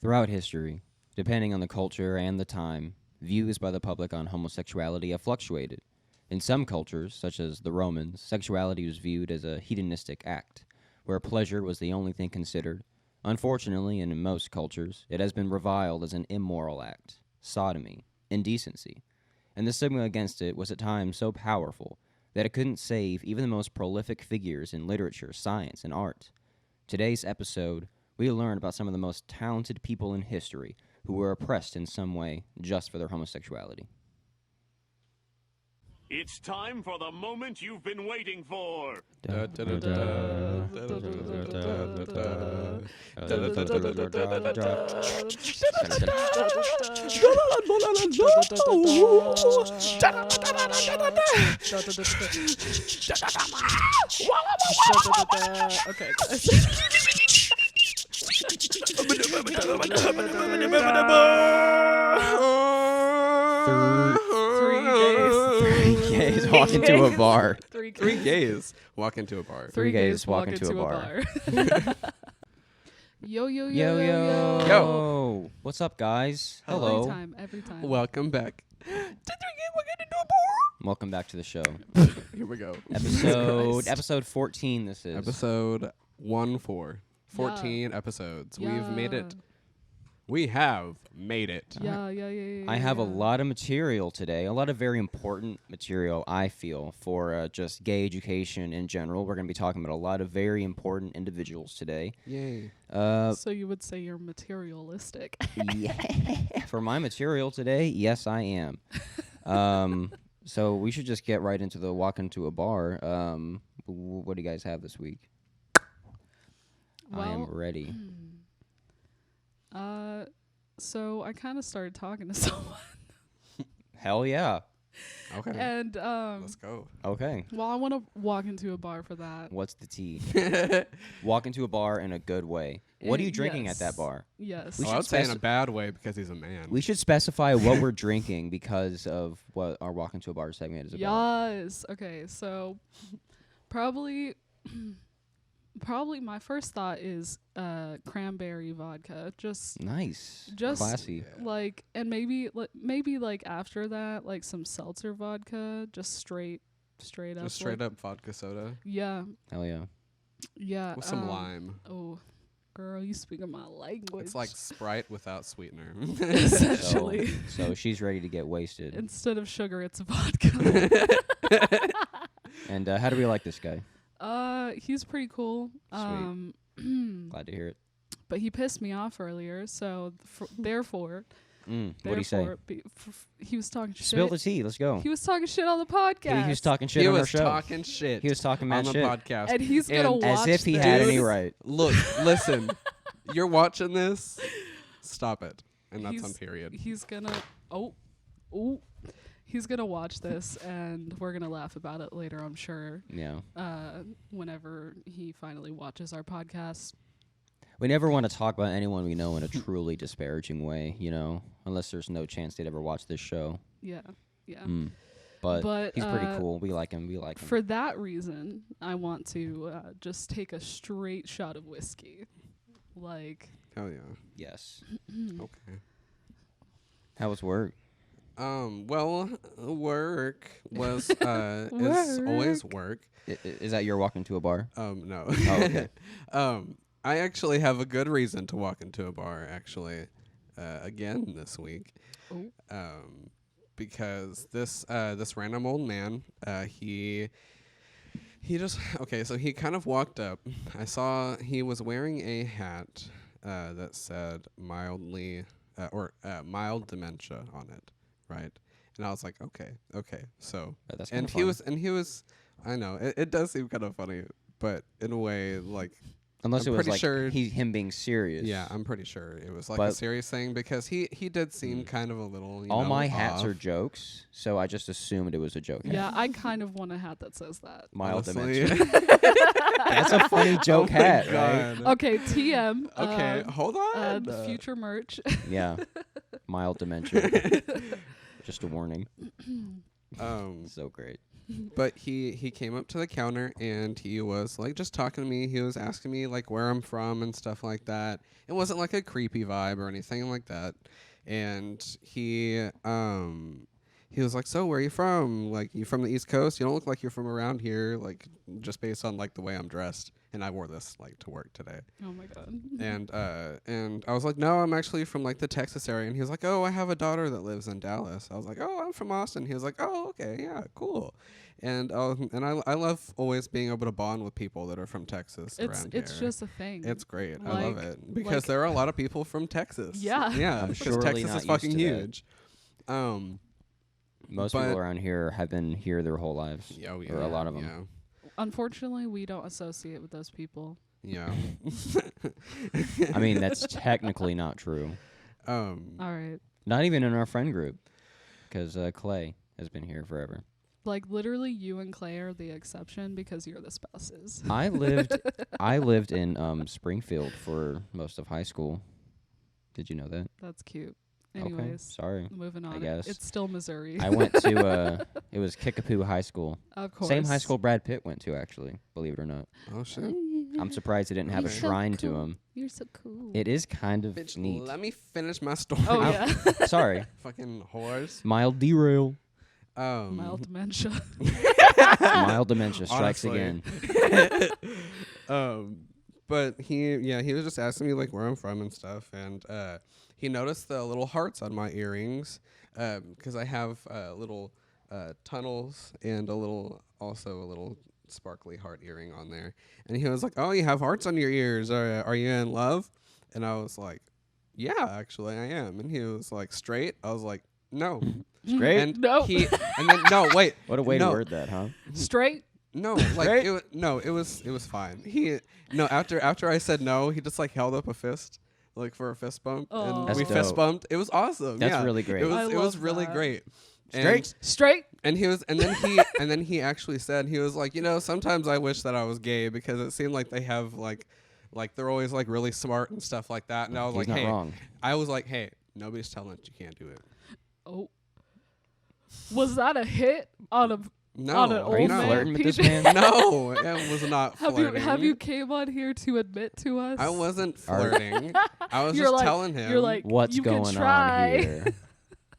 Throughout history, depending on the culture and the time, views by the public on homosexuality have fluctuated. In some cultures, such as the Romans, sexuality was viewed as a hedonistic act, where pleasure was the only thing considered. Unfortunately, and in most cultures, it has been reviled as an immoral act, sodomy, indecency, and the stigma against it was at times so powerful that it couldn't save even the most prolific figures in literature, science, and art. Today's episode, we learn about some of the most talented people in history who were oppressed in some way just for their homosexuality. It's time for the moment you've been waiting for. Okay. Three gays walk into a bar. Three gays walk into a bar. Three gays walk into a bar. Yo. Yo. What's up, guys? Hello. Every time. Welcome back. Welcome back to the show. Here we go. Episode 14 this is. Episode 14 episodes. We've made it. We have made it. Yeah. I have a lot of material today, a lot of very important material, I feel, for just gay education in general. We're going to be talking about a lot of very important individuals today. Yay. So you would say you're materialistic. Yeah. For my material today, yes, I am. So we should just get right into the walk into a bar. What do you guys have this week? Well, I am ready. So I kind of started talking to someone. Hell yeah. Okay. And let's go. Okay. well, I want to walk into a bar for that. What's the tea? Walk into a bar in a good way. What are you drinking at that bar? Yes. I would say in a bad way because he's a man. We should specify what we're drinking because of what our walk into a bar segment is about. Yes. Okay. So probably my first thought is cranberry vodka. Just Nice. Just classy. like, and maybe like after that, like some seltzer vodka, just straight up. Just straight up vodka soda Yeah. Hell yeah. Yeah. with some lime. Oh, girl, you speaking my language. It's like Sprite without sweetener. essentially. So she's ready to get wasted. Instead of sugar, it's vodka. And how do we like this guy? He's pretty cool. Glad to hear it. But he pissed me off earlier, so therefore, What'd he say? He was talking shit. Spill the tea. Let's go. He was talking shit on the podcast. He was talking shit He on our was show. talking shit. He was talking mad on the shit. podcast. and he's gonna And watch As if he this. had any right. Look, listen. You're watching this. Stop it. And that's on period. He's gonna he's gonna watch this, and we're gonna laugh about it later, I'm sure. Yeah. Whenever he finally watches our podcast. We never want to talk about anyone we know in a truly disparaging way, unless there's no chance they'd ever watch this show. Yeah. But he's pretty cool. We like him. For that reason, I want to just take a straight shot of whiskey. Like. Hell yeah. Yes. Okay. How was work? Well, work was is always work. Is that your walk into a bar? No. Oh, okay. I actually have a good reason to walk into a bar, actually, again this week. Oh. Because this random old man, he just, okay, so he kind of walked up. I saw he was wearing a hat that said mild dementia on it, right? And I was like, okay. So, That's and he was, I know, it does seem kind of funny, but in a way, like, Unless I'm it was pretty like sure him being serious. yeah, I'm pretty sure it was like But a serious thing because he did seem kind of a little. All my hats off. are jokes, so I just assumed it was a joke. Yeah, I kind of want a hat that says that. Mild Honestly. dementia. That's a funny joke Oh my hat, right? God. Okay, TM. Okay, hold on. The future merch. Yeah. Mild dementia. Just a warning. So great. But he came up to the counter and he was like just talking to me. He was asking me like where I'm from and stuff like that. It wasn't like a creepy vibe or anything like that. And he was like, so where are you from? Like, you from the East Coast? You don't look like you're from around here, like just based on like the way I'm dressed. And I wore this like to work today. Oh my god. And I was like, no, I'm actually from like the Texas area. And he was like, oh, I have a daughter that lives in Dallas. I was like, oh, I'm from Austin. He was like, oh, okay, yeah, cool. And I love always being able to bond with people that are from Texas around here. It's just a thing. It's great. I Like- love it because like- there are a lot of people from Texas. Yeah. yeah. I'm Because surely Texas not is fucking used to that. huge. Most But- people around here have been here their whole lives. Oh, yeah, Or a lot of 'em. Unfortunately, we don't associate with those people. Yeah. I mean, that's technically not true. All right. Not even in our friend group, because Clay has been here forever. Like literally, you and Clay are the exception because you're the spouses. I lived in Springfield for most of high school. Did you know that? That's cute. Okay, Anyways, sorry. moving on. guess. It's still Missouri. I went to it was Kickapoo High School. Of course. Same high school Brad Pitt went to, actually. Believe it or not. Oh shit. I'm surprised he didn't have a You're so shrine to cool. him. You're so cool. It is kind of Bitch, neat. let me finish my story. Oh Ow. yeah. Sorry, Fucking whores. mild derail. Mild dementia. Mild dementia strikes Honestly. again. But he was just asking me like where I'm from and stuff, and he noticed the little hearts on my earrings, because I have little tunnels and a little sparkly heart earring on there, and he was like, "Oh, you have hearts on your ears. Are you in love?" And I was like, "Yeah, actually, I am." And he was like, "Straight?" I was like, "No." Straight? And No. and then no, wait. What a way no. to word that, huh? Straight. No, like Right? it was fine. After I said no, he just like held up a fist, like for a fist bump, Aw. and That's we dope. fist bumped. It was awesome. That's yeah. really great. It I was love really that. great. Straight? Straight. And then he actually said, he was like, sometimes I wish that I was gay because it seemed like they have like they're always like really smart and stuff like that. And I was He's like, not hey, wrong. I was like, hey, nobody's telling that you can't do it. Oh. Was that a hit on a? No, On an Are you old man, flirting with this PJ? man? no, it was not flirting. Have you came on here to admit to us? I wasn't flirting. I was You're just like- telling him. You're like, What's you going can try. on here?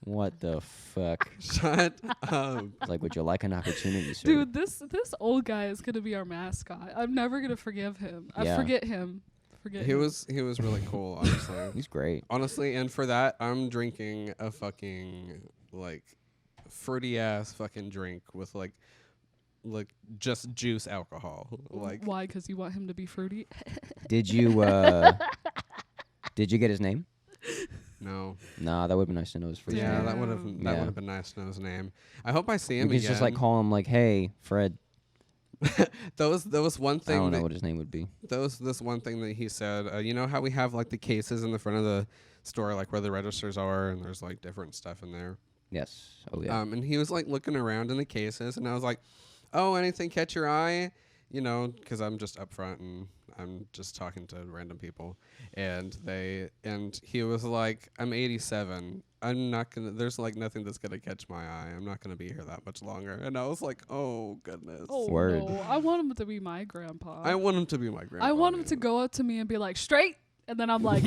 What the fuck? Shut up. It's like, would you like an opportunity, sir? Dude, this old guy is gonna be our mascot. I'm never gonna forgive him. Yeah. I forget him. Forget He him. was really cool, honestly. He's great. Honestly, and for that, I'm drinking a fucking like fruity ass fucking drink with like just juice alcohol. Like Why? Because you want him to be fruity. Did you did you get his name? no. Nah, that would be nice to know his first Yeah, name. that would Yeah. have been nice to know his name. I hope I see We him could again. just like call him like, hey, Fred. There was one I thing don't know that what his name would be. this one thing that he said. You know how we have like the cases in the front of the store, like where the registers are, and there's like different stuff in there. Yes. Oh yeah. And he was like looking around in the cases, and I was like, "Oh, anything catch your eye?" Because I'm just up front and I'm just talking to random people, and he was like, "I'm 87. I'm not gonna. There's like nothing that's gonna catch my eye. I'm not gonna be here that much longer." And I was like, "Oh goodness." Oh Word. no! I want him to be my grandpa. I want him to be my grandpa. I want him man. to go up to me and be like, straight, and then I'm like,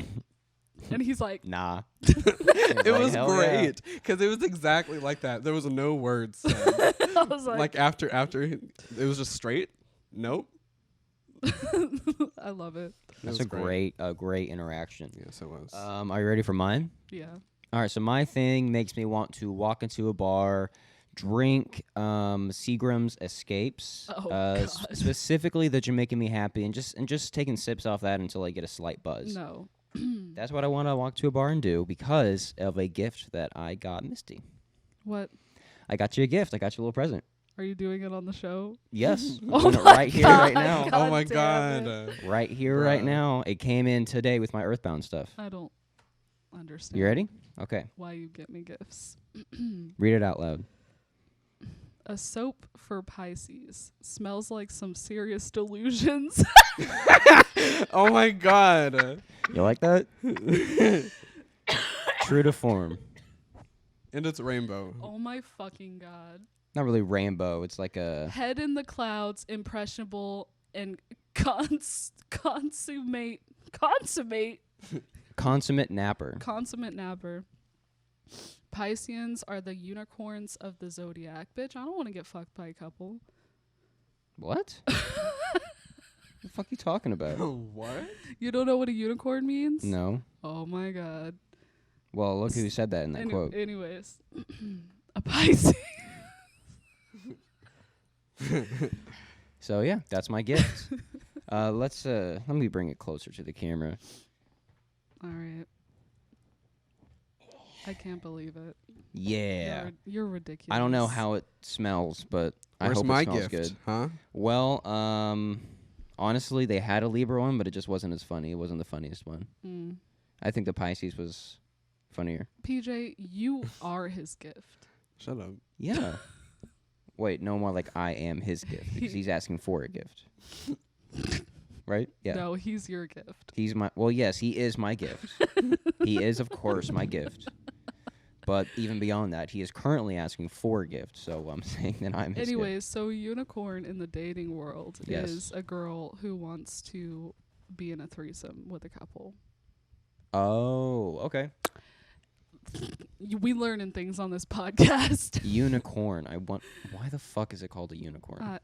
and he's like, Nah. It Like, was hell yeah. great because it was exactly like that. There was no words said. I was like, like after it was just straight. Nope. I love it. That's was a great interaction. Yes, it was. Are you ready for mine? Yeah. All right, so my thing makes me want to walk into a bar, drink Seagram's Escapes, Oh, God. specifically the Jamaican Me Happy, and just taking sips off that until I get a slight buzz. No. That's what I want to walk to a bar and do because of a gift that I got Misty. What? I got you a gift. I got you a little present. Are you doing it on the show? Yes, I'm Oh doing it my right here, God. right now. God oh my damn god. Right here, right Bruh. now. It came in today with my Earthbound stuff. I don't understand. You ready? Okay. Why you get me gifts? Read it out loud. A soap for Pisces smells like some serious delusions. Oh my god. You like that? True to form. And it's rainbow. Oh my fucking god. Not really rainbow. It's like a Head in the clouds, impressionable, and consummate consummate napper. consummate napper. Pisceans are the unicorns of the zodiac. Bitch, I don't want to get fucked by a couple. What? What the fuck you talking about? What? You don't know what a unicorn means? No. Oh my god. Well, look who said that in that quote. Anyways, a Pisces. So yeah, that's my gift. Let me bring it closer to the camera. All right. I can't believe it. Yeah. You're ridiculous. I don't know how it smells, but I Where's hope my it smells gift? good. Huh? Well, honestly, they had a Libra one, but it just wasn't as funny. It wasn't the funniest one. Mm. I think the Pisces was funnier. PJ, you are his gift. Shut up. Yeah. Wait, no more like I am his gift because he's asking for a gift. Right? Yeah. No, he's your gift. He's my yes, he is my gift. He is of course my gift. But even beyond that, he is currently asking for a gift, so I'm saying that I'm his gift. Anyways, so unicorn in the dating world Yes. is a girl who wants to be in a threesome with a couple. Oh, okay. We learning things on this podcast. Unicorn. Why the fuck is it called a unicorn?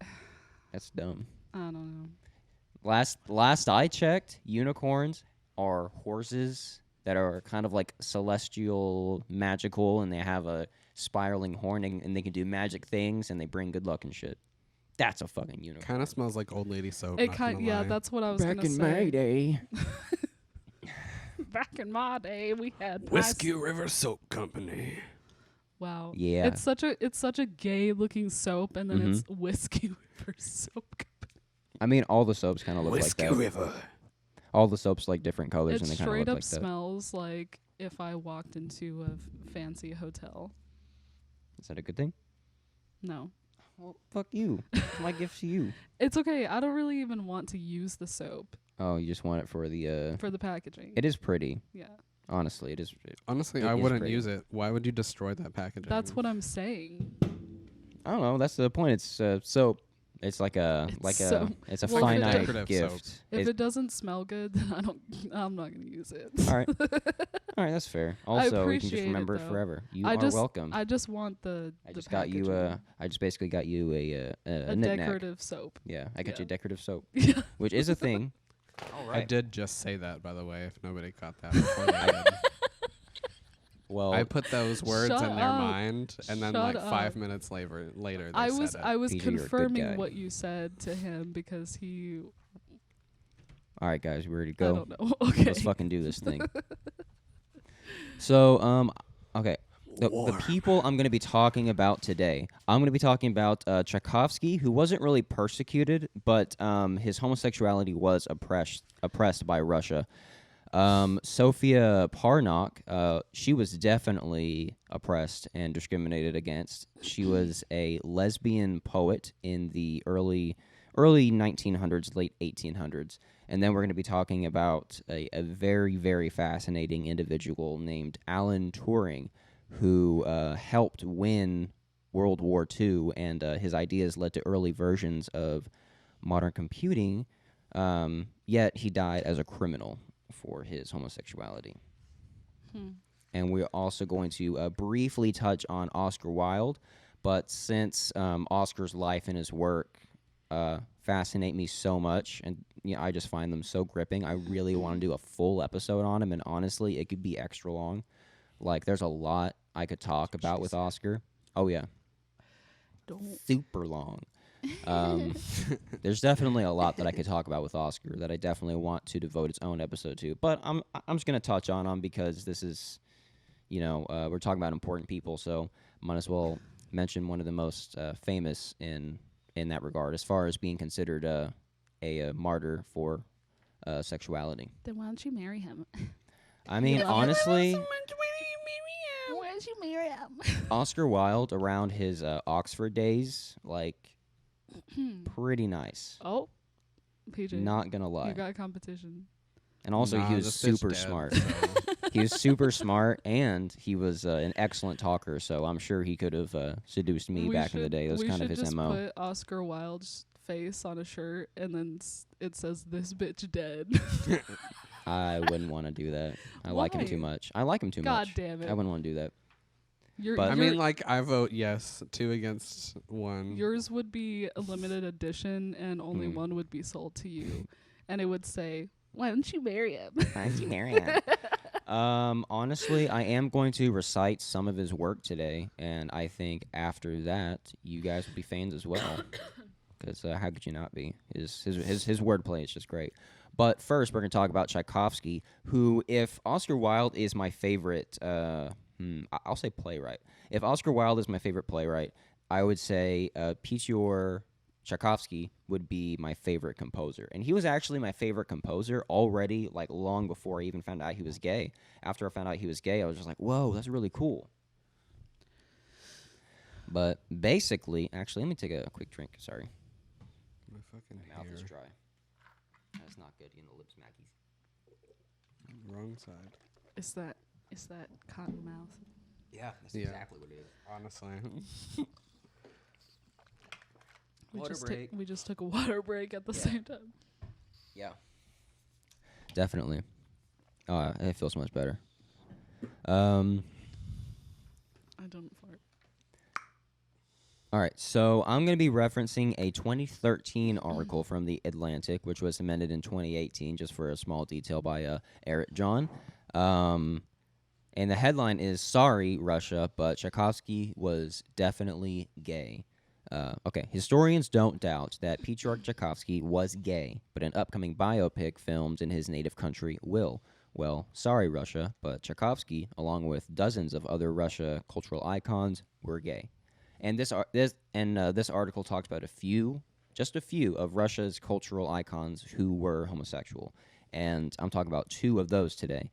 That's dumb. I don't know. Last I checked, unicorns are horses that are kind of like celestial, magical, and they have a spiraling horn, and they can do magic things, and they bring good luck and shit. That's a fucking unicorn. Kind of smells like old lady soap. It not kind gonna yeah, lie. that's what I was gonna say. day. Back in my day, we had Whiskey River Soap Company. Wow. Yeah. It's such a gay looking soap, and then Mhm. it's Whiskey River Soap Company. I mean, all the soaps kind of look like that. River. All the soaps like different colors, It and they kind of straight look up like that. smells like if I walked into a fancy hotel. Is that a good thing? No. Well, fuck you. My gift to you. It's okay. I don't really even want to use the soap Oh, you just want it for the. for the packaging. It is pretty. Yeah. Honestly, it is. Honestly, It I is wouldn't pretty. use it. Why would you destroy that packaging? That's what I'm saying. I don't know. That's the point. It's soap. It's like a It's soap. it's a Well, if it finite decorative gift. soap. If It's- it doesn't smell good, then I'm not gonna use it. all right, all right, that's fair. Also, you can appreciate just it, remember it though. forever. You I are just welcome. I just want the I the just got you packaging. I just basically got you a a knick-knack. decorative soap. Yeah, I got Yeah. you decorative soap, Yeah. which is a thing. All I did just say that, by the way, if nobody caught that before they did. Well, I put those words Shut in their up. mind, and then Shut like 5 up. minutes later they I said was it. I was Peter, you're a good confirming guy. what you said to him because he all right, guys, we ready to I go? don't know. Okay. Let's fucking do this thing. So, okay. The people I'm going to be talking about today, I'm going to be talking about Tchaikovsky, who wasn't really persecuted, but his homosexuality was oppressed by Russia. Sophia Parnok, she was definitely oppressed and discriminated against. She was a lesbian poet in the early 1900s, late 1800s. And then we're going to be talking about a very, very fascinating individual named Alan Turing, who helped win World War II, and his ideas led to early versions of modern computing, yet he died as a criminal for his homosexuality. And we're also going to briefly touch on Oscar Wilde, but since Oscar's life and his work fascinate me so much, and I just find them so gripping, I really want to do a full episode on him, and honestly, it could be extra long. Like, there's a lot I could talk about with Oscar. Oh, yeah. Super long. There's definitely a lot that I could talk about with Oscar that I definitely want to devote its own episode to. But I'm just going to touch on him because this is, we're talking about important people, so might as well mention one of the most famous in that regard as far as being considered a martyr for sexuality. Then why don't you marry him? I mean, honestly, Why don't you marry him? Oscar Wilde around his Oxford days, like, pretty nice. Oh, PJ. Not gonna lie. You got competition. And also, Nah, he was this bitch super dead, smart. so- He was super smart, and he was an excellent talker. So I'm sure he could have seduced me back in the day. That was kind of his MO. We should just put Oscar Wilde's face on a shirt, and then it says, "This bitch dead." I wouldn't want to do that. I like him too Why? much. I like him too God much. damn it. I wouldn't want to do that. But I mean, like, I vote yes, 2 against 1. yours would be a limited edition, and only one would be sold to you, and it would say, "Why don't you marry him?" Honestly, I am going to recite some of his work today, and I think after that, you guys will be fans as well. Because how could you not be? His wordplay is just great. But first, we're going to talk about Tchaikovsky, who, if Oscar Wilde is my favorite, I'll say playwright. If Oscar Wilde is my favorite playwright, I would say Pyotr Tchaikovsky would be my favorite composer. And he was actually my favorite composer already, like, long before I even found out he was gay. After I found out he was gay, I was just like, whoa, that's really cool. But basically, actually, let me take a quick drink. Sorry. My fucking My mouth is hair. dry. That's not good. You know, lips mackies. Wrong side. Is that cotton mouth? Yeah, that's Yeah. exactly what it is. Honestly. We just took a water break at the same time. Yeah. Definitely. It feels much better. I don't fart. All right, so I'm going to be referencing a 2013 article from The Atlantic, which was amended in 2018, just for a small detail by Eric John. And the headline is, "Sorry, Russia, but Tchaikovsky was definitely gay." Okay, historians don't doubt that Pyotr Tchaikovsky was gay, but an upcoming biopic filmed in his native country will. Well, sorry, Russia, but Tchaikovsky, along with dozens of other Russia cultural icons, were gay. And this article talks about just a few of Russia's cultural icons who were homosexual, and I'm talking about 2 of those today.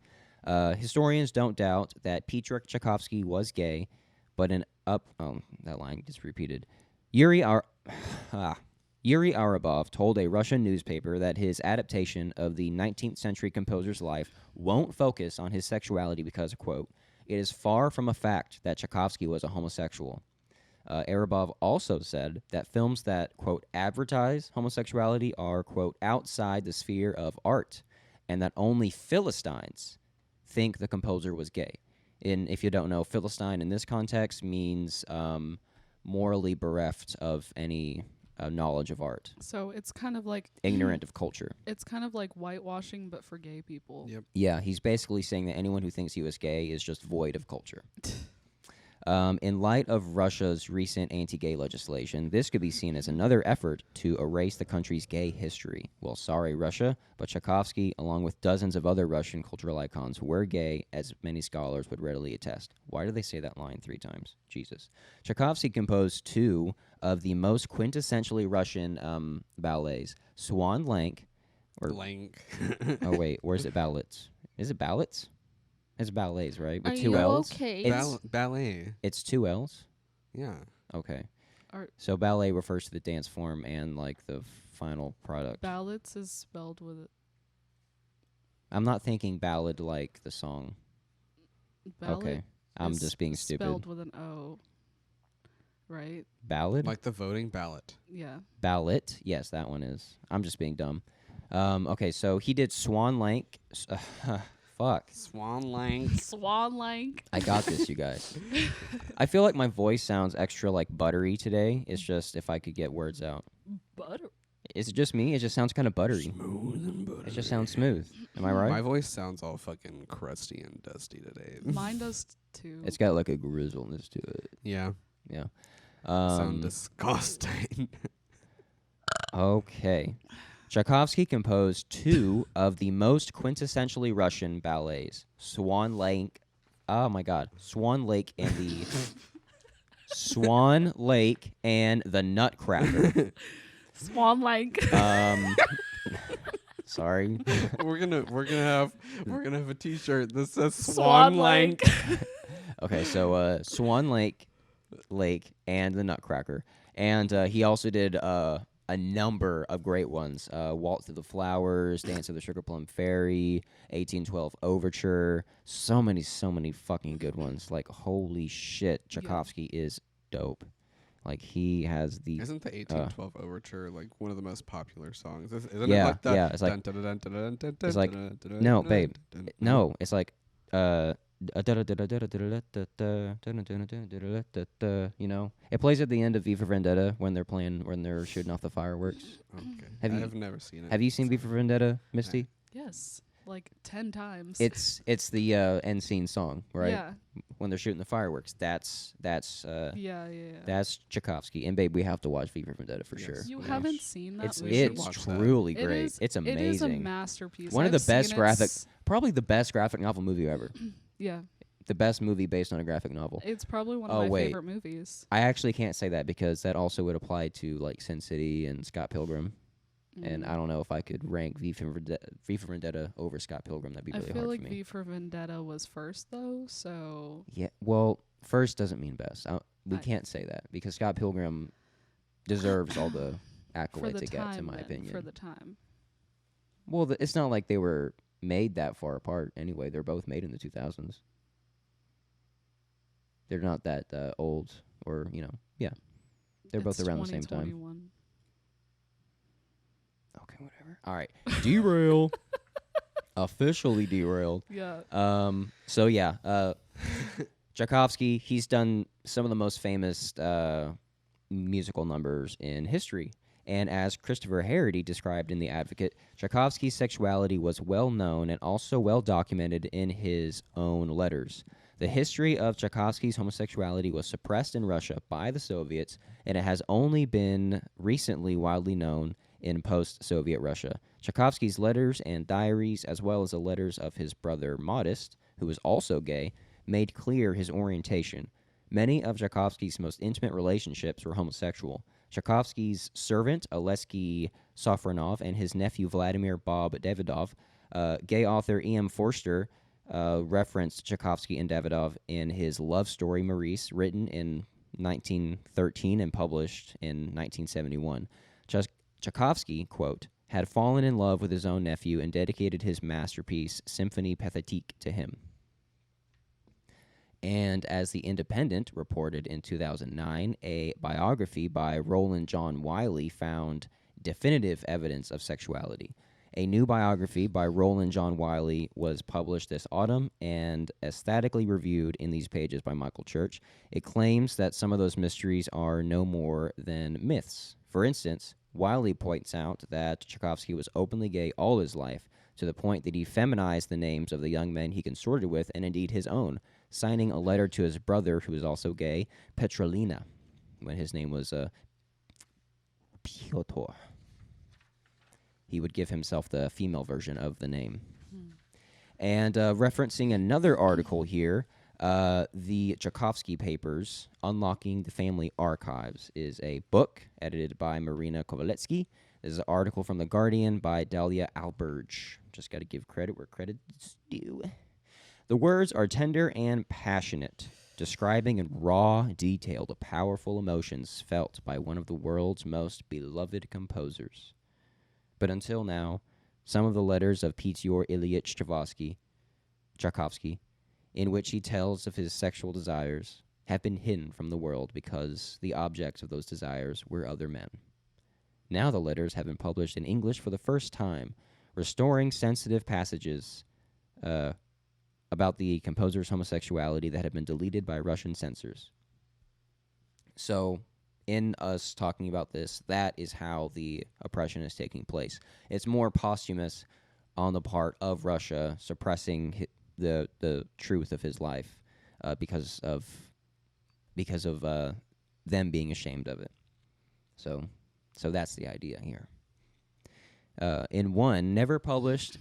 Historians don't doubt that Pyotr Tchaikovsky was gay, but that line gets repeated. Yuri Arabov told a Russian newspaper that his adaptation of the 19th century composer's life won't focus on his sexuality because, quote, "it is far from a fact that Tchaikovsky was a homosexual." Arabov also said that films that, quote, "advertise homosexuality are, quote, outside the sphere of art, and that only Philistines think the composer was gay." And if you don't know, Philistine in this context means morally bereft of any knowledge of art, So it's kind of like ignorant of culture. It's kind of like whitewashing, but for gay people. Yep. Yeah, he's basically saying that anyone who thinks he was gay is just void of culture. In light of Russia's recent anti-gay legislation, this could be seen as another effort to erase the country's gay history. Well, sorry, Russia, but Tchaikovsky, along with dozens of other Russian cultural icons, were gay, as many scholars would readily attest. Why do they say that line 3 times? Jesus. Tchaikovsky composed 2 of the most quintessentially Russian ballets, Swan Lake, Blank. oh wait, where's it ballets? Is it ballets? It's ballets, right? With Are 2 you L's. okay? It's, Ballet. it's 2 L's. Yeah. Okay. Are- So ballet refers to the dance form and like the final product. Ballads is spelled with it. I'm not thinking ballad like the song. Ballad Okay. I'm is just being stupid. Spelled with an O. Right? Ballad? Like the voting ballot. Yeah. Ballot? Yes, that one is. I'm just being dumb. Okay, so he did Swan Lake. Fuck. Swan Lang. Swan Lake. I got this, you guys. I feel like my voice sounds extra like buttery today. It's just if I could get words out. Butter. Is it just me? It just sounds kind of buttery. Smooth and buttery. It just sounds smooth. Am I right? My voice sounds all fucking crusty and dusty today. Mine does too. It's got like a grizzleness to it. Yeah. Yeah. Sound disgusting. Okay. Tchaikovsky composed 2 of the most quintessentially Russian ballets, Swan Lake. Oh my God, Swan Lake and the Swan Lake and the Nutcracker. Swan Lake. Sorry. we're gonna have a T-shirt that says Swan Swan Lang. Okay, so Swan Lake and the Nutcracker, and he also did a number of great ones. Waltz Through the Flowers, Dance of the Sugar Plum Fairy, 1812 Overture. So many fucking good ones. Like, holy shit, Tchaikovsky is dope. Like, he has the... Isn't the 1812 Overture like one of the most popular songs? Isn't Yeah, it like the yeah, it's like... It's like... No, babe. No, it's like... You know, it plays at the end of V for Vendetta when they're shooting off the fireworks. Okay. Have you- I've never seen it. Have you seen V for Vendetta, Misty? Yes, like 10 times. It's the end scene song, right? Yeah. When they're shooting the fireworks. That's Yeah. that's Tchaikovsky. And babe, we have to watch V for Vendetta for Yes. sure. You Yes. haven't seen that It's movie? should it's watch that. truly It great. is- It's amazing. It is a masterpiece. One of I've the best seen graphic, it probably the best graphic novel movie ever. Yeah, The best movie based on a graphic novel. it's probably one Oh, of my wait. favorite movies. I actually can't say that because that also would apply to like Sin City and Scott Pilgrim. And I don't know if I could rank V for Vendetta over Scott Pilgrim. That'd be really I feel hard like for me. V for Vendetta was first though, so Yeah, well, first doesn't mean best. We I- can't say that because Scott Pilgrim deserves all the for accolades the it gets, time, in my then, opinion. for the time. Well, it's not like they were made that far apart anyway. They're both made in the 2000s. They're not that old or, you know, yeah. They're both It's around the same time. 2021. Okay, whatever. All right. Derail. Officially derailed. Yeah. So yeah, Tchaikovsky, he's done some of the most famous musical numbers in history. And as Christopher Harity described in The Advocate, Tchaikovsky's sexuality was well known and also well documented in his own letters. The history of Tchaikovsky's homosexuality was suppressed in Russia by the Soviets, and it has only been recently widely known in post-Soviet Russia. Tchaikovsky's letters and diaries, as well as the letters of his brother Modest, who was also gay, made clear his orientation. Many of Tchaikovsky's most intimate relationships were homosexual. Tchaikovsky's servant, Alesky Sofronov, and his nephew, Vladimir Bob Davidov, gay author E.M. Forster referenced Tchaikovsky and Davidov in his love story, Maurice, written in 1913 and published in 1971. Tchaikovsky, quote, had fallen in love with his own nephew and dedicated his masterpiece, Symphonie Pathétique, to him. And as The Independent reported in 2009, a biography by Roland John Wiley found definitive evidence of sexuality. A new biography by Roland John Wiley was published this autumn and aesthetically reviewed in these pages by Michael Church. It claims that some of those mysteries are no more than myths. For instance, Wiley points out that Tchaikovsky was openly gay all his life, to the point that he feminized the names of the young men he consorted with, and indeed his own, signing a letter to his brother, who was also gay, Petrolina, when his name was Piotr. He would give himself the female version of the name. And referencing another article here, the Tchaikovsky Papers, Unlocking the Family Archives, is a book edited by Marina Kovaletsky. This is an article from The Guardian by Dalia Alberge. Just got to give credit where credit is due. The words are tender and passionate, describing in raw detail the powerful emotions felt by one of the world's most beloved composers. But until now, some of the letters of Pyotr Ilyich Tchaikovsky, in which he tells of his sexual desires, have been hidden from the world because the objects of those desires were other men. Now the letters have been published in English for the first time, restoring sensitive passages about the composer's homosexuality that had been deleted by Russian censors. So, in us talking about this, that is how the oppression is taking place. It's more posthumous on the part of Russia suppressing the truth of his life because of them being ashamed of it. So that's the idea here. In one, never published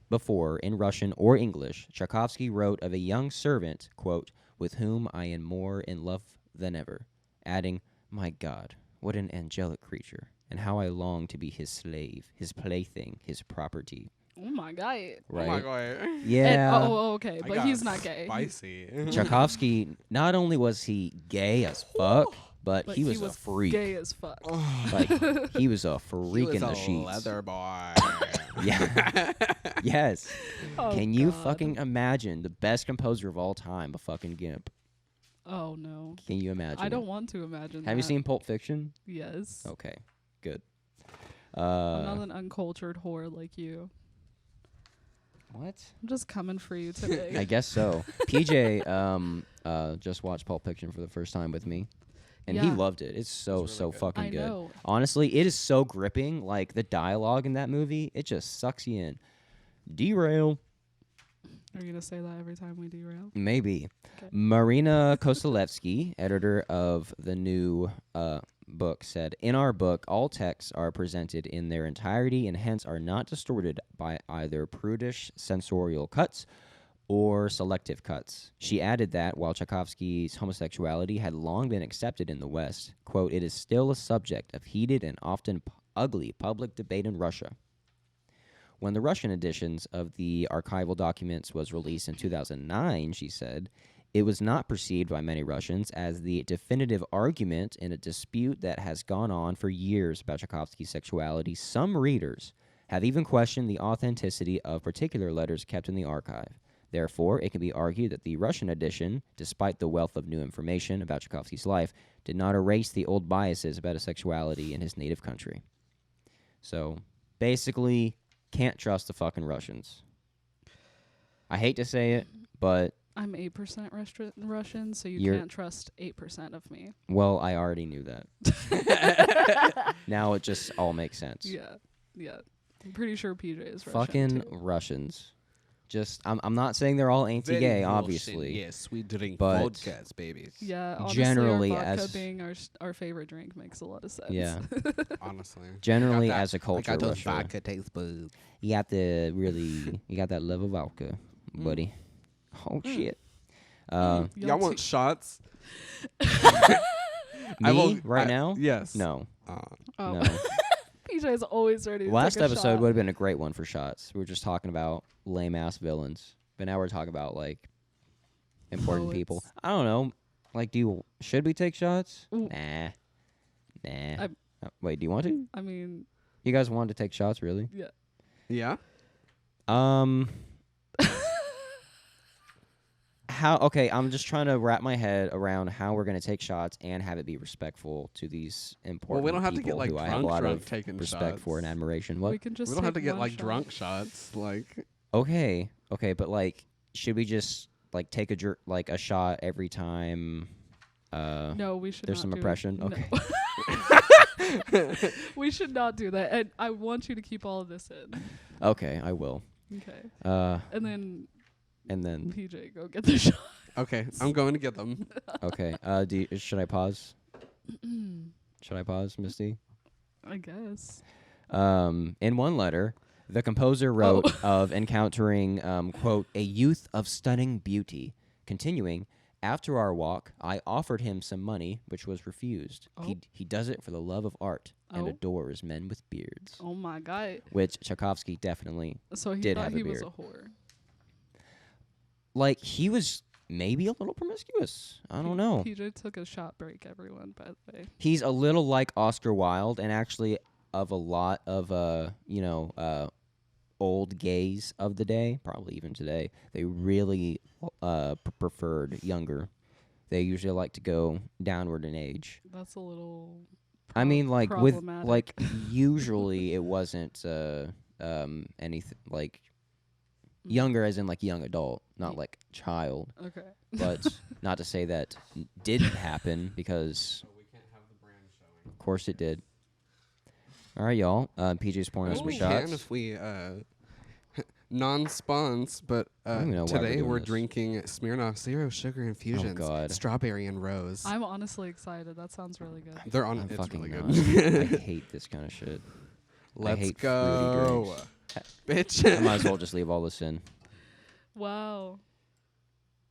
before in Russian or English, Tchaikovsky wrote of a young servant, quote, with whom I am more in love than ever, adding, my God, what an angelic creature, and how I long to be his slave, his plaything, his property. Oh my God. Right? Oh my God. Yeah. Okay, I but got he's not gay. Spicy. Tchaikovsky, not only was he gay as fuck, but he was a freak. Gay as fuck. Like he was a freak He in the was a sheets. leather boy. Yeah. Yes. Oh, Can you God. fucking imagine the best composer of all time, a fucking gimp? Oh no. Can you imagine? I don't want to imagine. Have you that. seen Pulp Fiction? Yes. Okay, good. I'm not an uncultured whore like you. What? I'm just coming for you today. I guess so. PJ just watched Pulp Fiction for the first time with me, and he Yeah. loved it. It's so really so good. fucking I good. know. Honestly, it is so gripping. Like the dialogue in that movie, it just sucks you in. Derail. Are you gonna say that every time we derail? Maybe. Okay. Marina Kostelevsky, editor of the new book, said, "In our book, all texts are presented in their entirety and hence are not distorted by either prudish censorial cuts or selective cuts." She added that while Tchaikovsky's homosexuality had long been accepted in the West, quote, "it is still a subject of heated and often ugly public debate in Russia." When the Russian editions of the archival documents was released in 2009, she said, it was not perceived by many Russians as the definitive argument in a dispute that has gone on for years about Tchaikovsky's sexuality. Some readers have even questioned the authenticity of particular letters kept in the archive. Therefore, it can be argued that the Russian edition, despite the wealth of new information about Tchaikovsky's life, did not erase the old biases about his sexuality in his native country. So, basically, can't trust the fucking Russians. I hate to say it, but I'm 8% Russian, so you You're- can't trust 8% of me. well, I already knew that. Now it just all makes sense. Yeah. I'm pretty sure PJ is Fucking Russian too. Russians. Just I'm not saying they're all anti-gay, obviously. Yes, we drink but- vodkas, babies. Yeah, honestly, Generally our vodka as- being our favorite drink makes a lot of sense. Yeah. Honestly. Generally, Got that- as a culture, I got those Russia, vodka taste buds. you got that love of vodka, buddy. Oh shit. Y'all want shots? Me right now? Yes. No. Oh. No. PJ's always ready to Last take a episode shot. would have been a great one for shots. We were just talking about lame ass villains, but now we're talking about like important people. Poets. I don't know. Like, should we take shots? Ooh. Nah. I- Wait, do you want to? I mean, You guys wanted to take shots, really? yeah. Yeah? How? Okay, I'm just trying to wrap my head around how we're gonna take shots and have it be respectful to these important we don't have to get, people like, who I have a drunk lot drunk of taking respect for and shots. admiration. What? We can just We don't have to take get one like shot. drunk shots. Like Okay, but like, should we just like take a shot every time? No, we should There's not some do oppression? no. Okay. We should not do that. And I want you to keep all of this in. Okay, I will. Okay. And then And then PJ, go get the shot. okay, I'm going to get them. okay. Should I pause? Should I pause, Misty? I guess. In one letter, the composer wrote of encountering, quote, a youth of stunning beauty. Continuing, after our walk, I offered him some money, which was refused. Oh. He does it for the love of art and Oh. adores men with beards. Oh my God. Which Tchaikovsky definitely, So he Did thought have a he was a beard. whore. like, he was maybe a little promiscuous. I don't know. PJ took a shot break, everyone, by the way. He's a little like Oscar Wilde, and actually of a lot of old gays of the day, probably even today, they really preferred younger. They usually like to go downward in age. That's a little. I mean, like with problematic. like usually it wasn't anything like younger as in like young adult, not like child. Okay. But not to say that didn't happen, because of course it did. All right, y'all. PJ's pouring us some We shots. can if we non-spons, but don't even know why we're today doing we're this. drinking Smirnoff Zero Sugar Infusions, God. strawberry and rose. I'm honestly excited. That sounds really good. They're on. I'm It's fucking really not. good. I hate this kind of shit. Let's hate go, I bitch. might as well just leave all this in. Wow.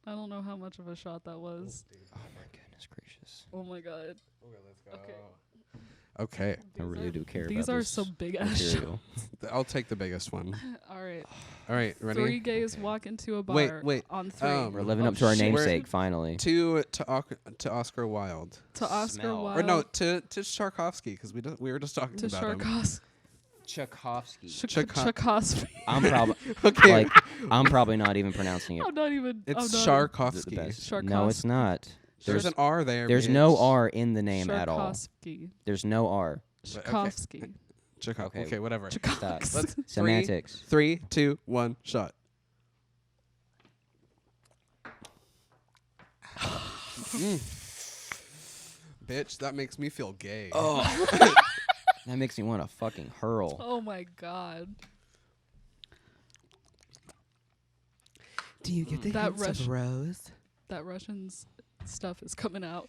I don't know how much of a shot that was. Oh my goodness gracious. Oh my God. Okay, let's go. Okay. Okay. I really do care These about are this some big ass material. I'll take the biggest one. All right. All right, ready? 3 gays Okay. walk into a bar Wait. on 3. Um, We're living Oh, up to our shit. namesake, finally. To Oscar Wilde. To Oscar Smell. Wilde. Or no, to Tchaikovsky, because we were just talking To about him. Tchaikovsky. Tchaikovsky. Tchaikovsky. I'm probably Okay. like I'm probably not even pronouncing it I'm not even. It's the Tchaikovsky. best. Tchaikovsky. No, it's not. There's an R there. There's bitch. no R in the name at all. Tchaikovsky. There's no R. Tchaikovsky. Okay, whatever. Tchaikovsky. Let's Semantics. 3, 2, 1, shot. Bitch, that makes me feel gay. Oh. That makes me want to fucking hurl. Oh my god. Do you get the That hints of rose? That Russian's stuff is coming out.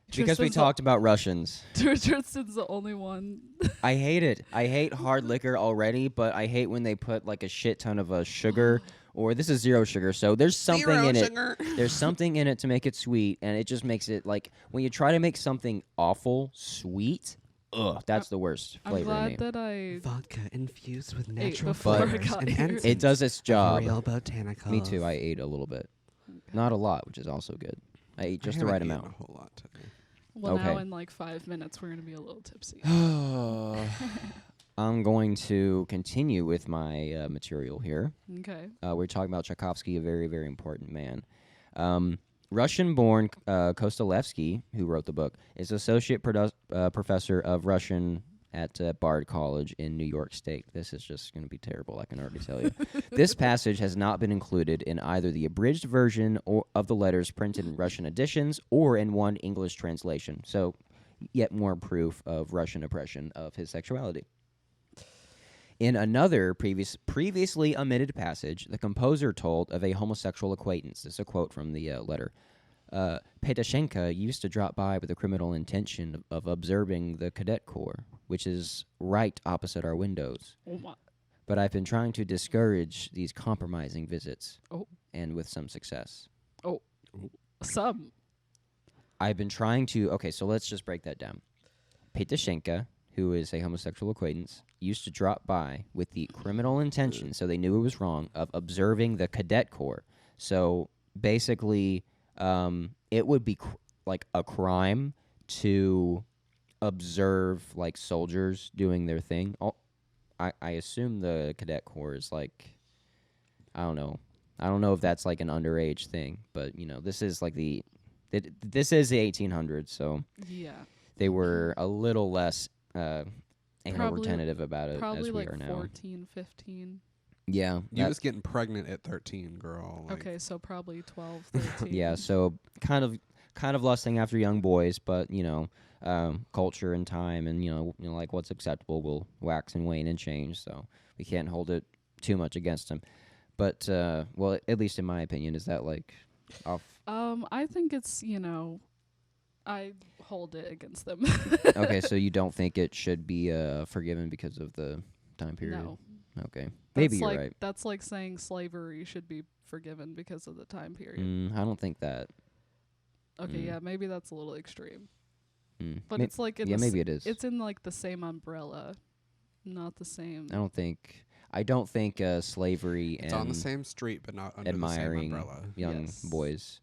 Because we Tristan's talked about Russians. Tristan's the only one. I hate it. I hate hard liquor already, but I hate when they put like a shit ton of sugar, or this is zero sugar, so there's something in it. There's something in it to make it sweet, and it just makes it like when you try to make something awful sweet. Ugh, that's the worst I'm flavor in me. glad that I Vodka infused with ate natural before I flavors got and here. enzymes It does its of job. real botanicals. Me too. I ate a little bit, not a lot, which is also good. I ate just the right haven't eaten amount. a whole lot today. Well, now Okay. in like 5 minutes we're gonna be a little tipsy. I'm going to continue with my material here. Okay. We're talking about Tchaikovsky, a very, very important man. Russian-born Kostelevsky, who wrote the book, is associate professor of Russian at Bard College in New York State. This is just going to be terrible, I can already tell you. This passage has not been included in either the abridged version of the letters printed in Russian editions or in one English translation. So, yet more proof of Russian oppression of his sexuality. In another previously omitted passage, the composer told of a homosexual acquaintance. This is a quote from the letter. Pedashenka used to drop by with the criminal intention of observing the cadet corps, which is right opposite our windows. Oh my. But I've been trying to discourage these compromising visits, Oh. and with some success. Some. I've been trying to... Okay, so let's just break that down. Pedashenka, who is a homosexual acquaintance, used to drop by with the criminal intention, so they knew it was wrong, of observing the cadet corps. So basically... it would be like a crime to observe like soldiers doing their thing. I assume the cadet corps is like, I don't know if that's like an underage thing, but you know, this is like this is the 1800s, so Yeah. they were a little less anal Probably- retentive about it Probably as we like are now. 14, 15. Yeah, You was getting pregnant at 13, girl. Like, Okay, so probably 12, 13. yeah, so kind of lusting after young boys, but you know, culture and time and you know like what's acceptable will wax and wane and change, so we can't hold it too much against them. But well, at least in my opinion, is that like off? I think it's, you know, I hold it against them. Okay, so you don't think it should be forgiven because of the time period? No. Okay, maybe That's you're like, right. That's like saying slavery should be forgiven because of the time period. I don't think that. Okay, yeah, maybe that's a little extreme. But May- it's like in yeah, the maybe it is. It's in like the same umbrella, not the same. I don't think slavery it's and on the same street, but not under admiring the same umbrella. young Yes. boys.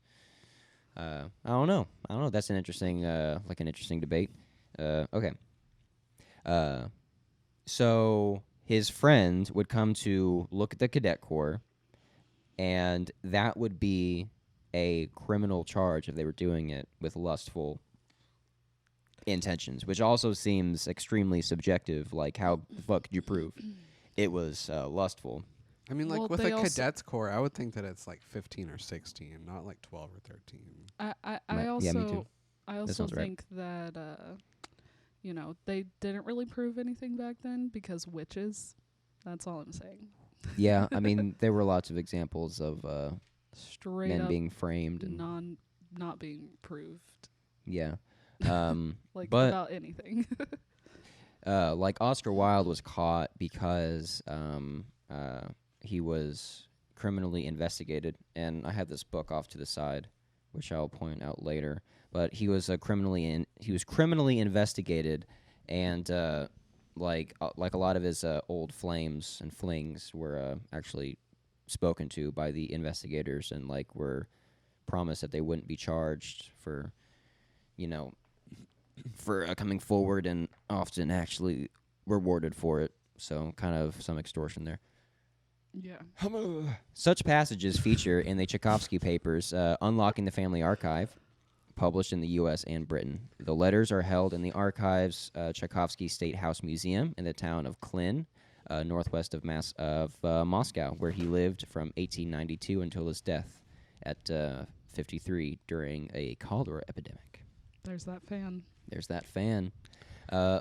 I don't know. That's an interesting, like an interesting debate. Okay. So his friend would come to look at the cadet corps, and that would be a criminal charge if they were doing it with lustful intentions, which also seems extremely subjective. Like, how the fuck could you prove it was lustful? I mean, like Well, with they a also- cadets corps, I would think that it's like 15 or 16, not like 12 or 13. I Yeah, also me too. I also sounds right. think that you know, they didn't really prove anything back then because witches. That's all I'm saying. Yeah, I mean, there were lots of examples of Straight men up being framed and not being proved. yeah. Like But- about anything. Like Oscar Wilde was caught because he was criminally investigated, and I have this book off to the side, which I'll point out later. But he was criminally investigated, and like a lot of his old flames and flings were actually spoken to by the investigators, and like were promised that they wouldn't be charged for, you know, for coming forward, and often actually rewarded for it. So kind of some extortion there. Yeah. Such passages feature in the Tchaikovsky papers, Unlocking the Family Archive, published in the U.S. and Britain. The letters are held in the archives, Tchaikovsky State House Museum in the town of Klin, northwest of Moscow, where he lived from 1892 until his death at 53 during a cholera epidemic. There's that fan. There's that fan.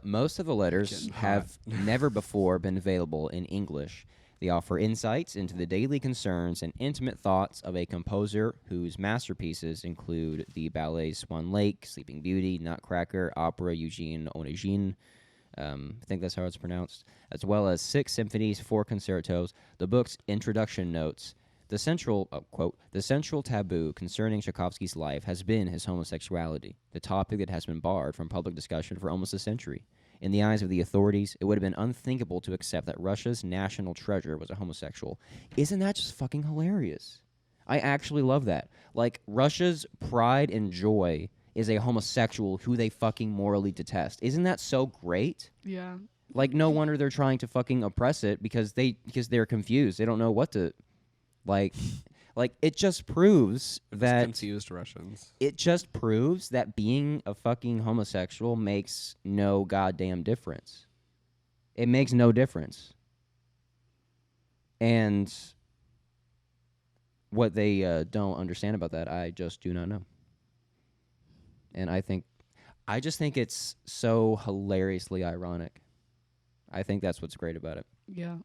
Most of the letters Getting have never before been available in English. They offer insights into the daily concerns and intimate thoughts of a composer whose masterpieces include the ballets Swan Lake, Sleeping Beauty, Nutcracker, opera Eugene Onegin, I think that's how it's pronounced, as well as 6 symphonies, 4 concertos. The book's introduction notes, the central, quote, the central taboo concerning Tchaikovsky's life has been his homosexuality, the topic that has been barred from public discussion for almost a century. In the eyes of the authorities, it would have been unthinkable to accept that Russia's national treasure was a homosexual. Isn't that just fucking hilarious? I actually love that. Like, Russia's pride and joy is a homosexual who they fucking morally detest. Isn't that so great? Yeah. Like, no wonder they're trying to fucking oppress it because they're confused. They don't know what to, like it just proves that confused Russians. It just proves that being a fucking homosexual makes no goddamn difference. It makes no difference. And what they don't understand about that, I just do not know. And I just think it's so hilariously ironic. I think that's what's great about it. Yeah.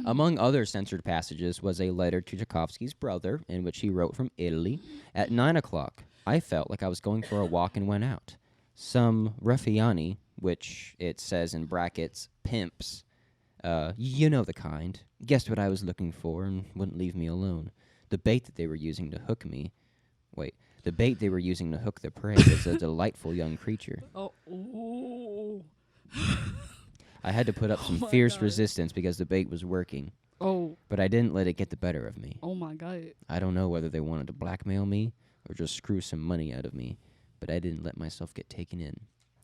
Among other censored passages was a letter to Tchaikovsky's brother, in which he wrote from Italy, "At 9 o'clock, I felt like I was going for a walk and went out. Some ruffiani," which it says in brackets, pimps, you know the kind, guessed what I was looking for and wouldn't leave me alone. The bait that they were using to hook the prey was a delightful young creature. Oh. Ooh. I had to put up some my fierce God. resistance because the bait was working. Oh. But I didn't let it get the better of me. Oh my God. I don't know whether they wanted to blackmail me or just screw some money out of me, but I didn't let myself get taken in.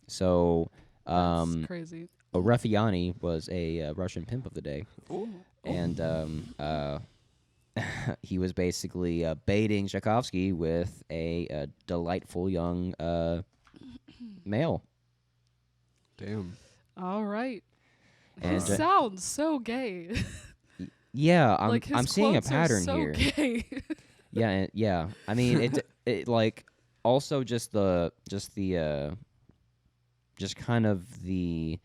So, That's crazy. a ruffiani was a Russian pimp of the day, Ooh. and he was basically baiting Tchaikovsky with a delightful young male. Damn. All right. He And sounds so gay. yeah, Like, his I'm seeing a quotes are pattern so here. Gay. Yeah. I mean, it like also just kind of the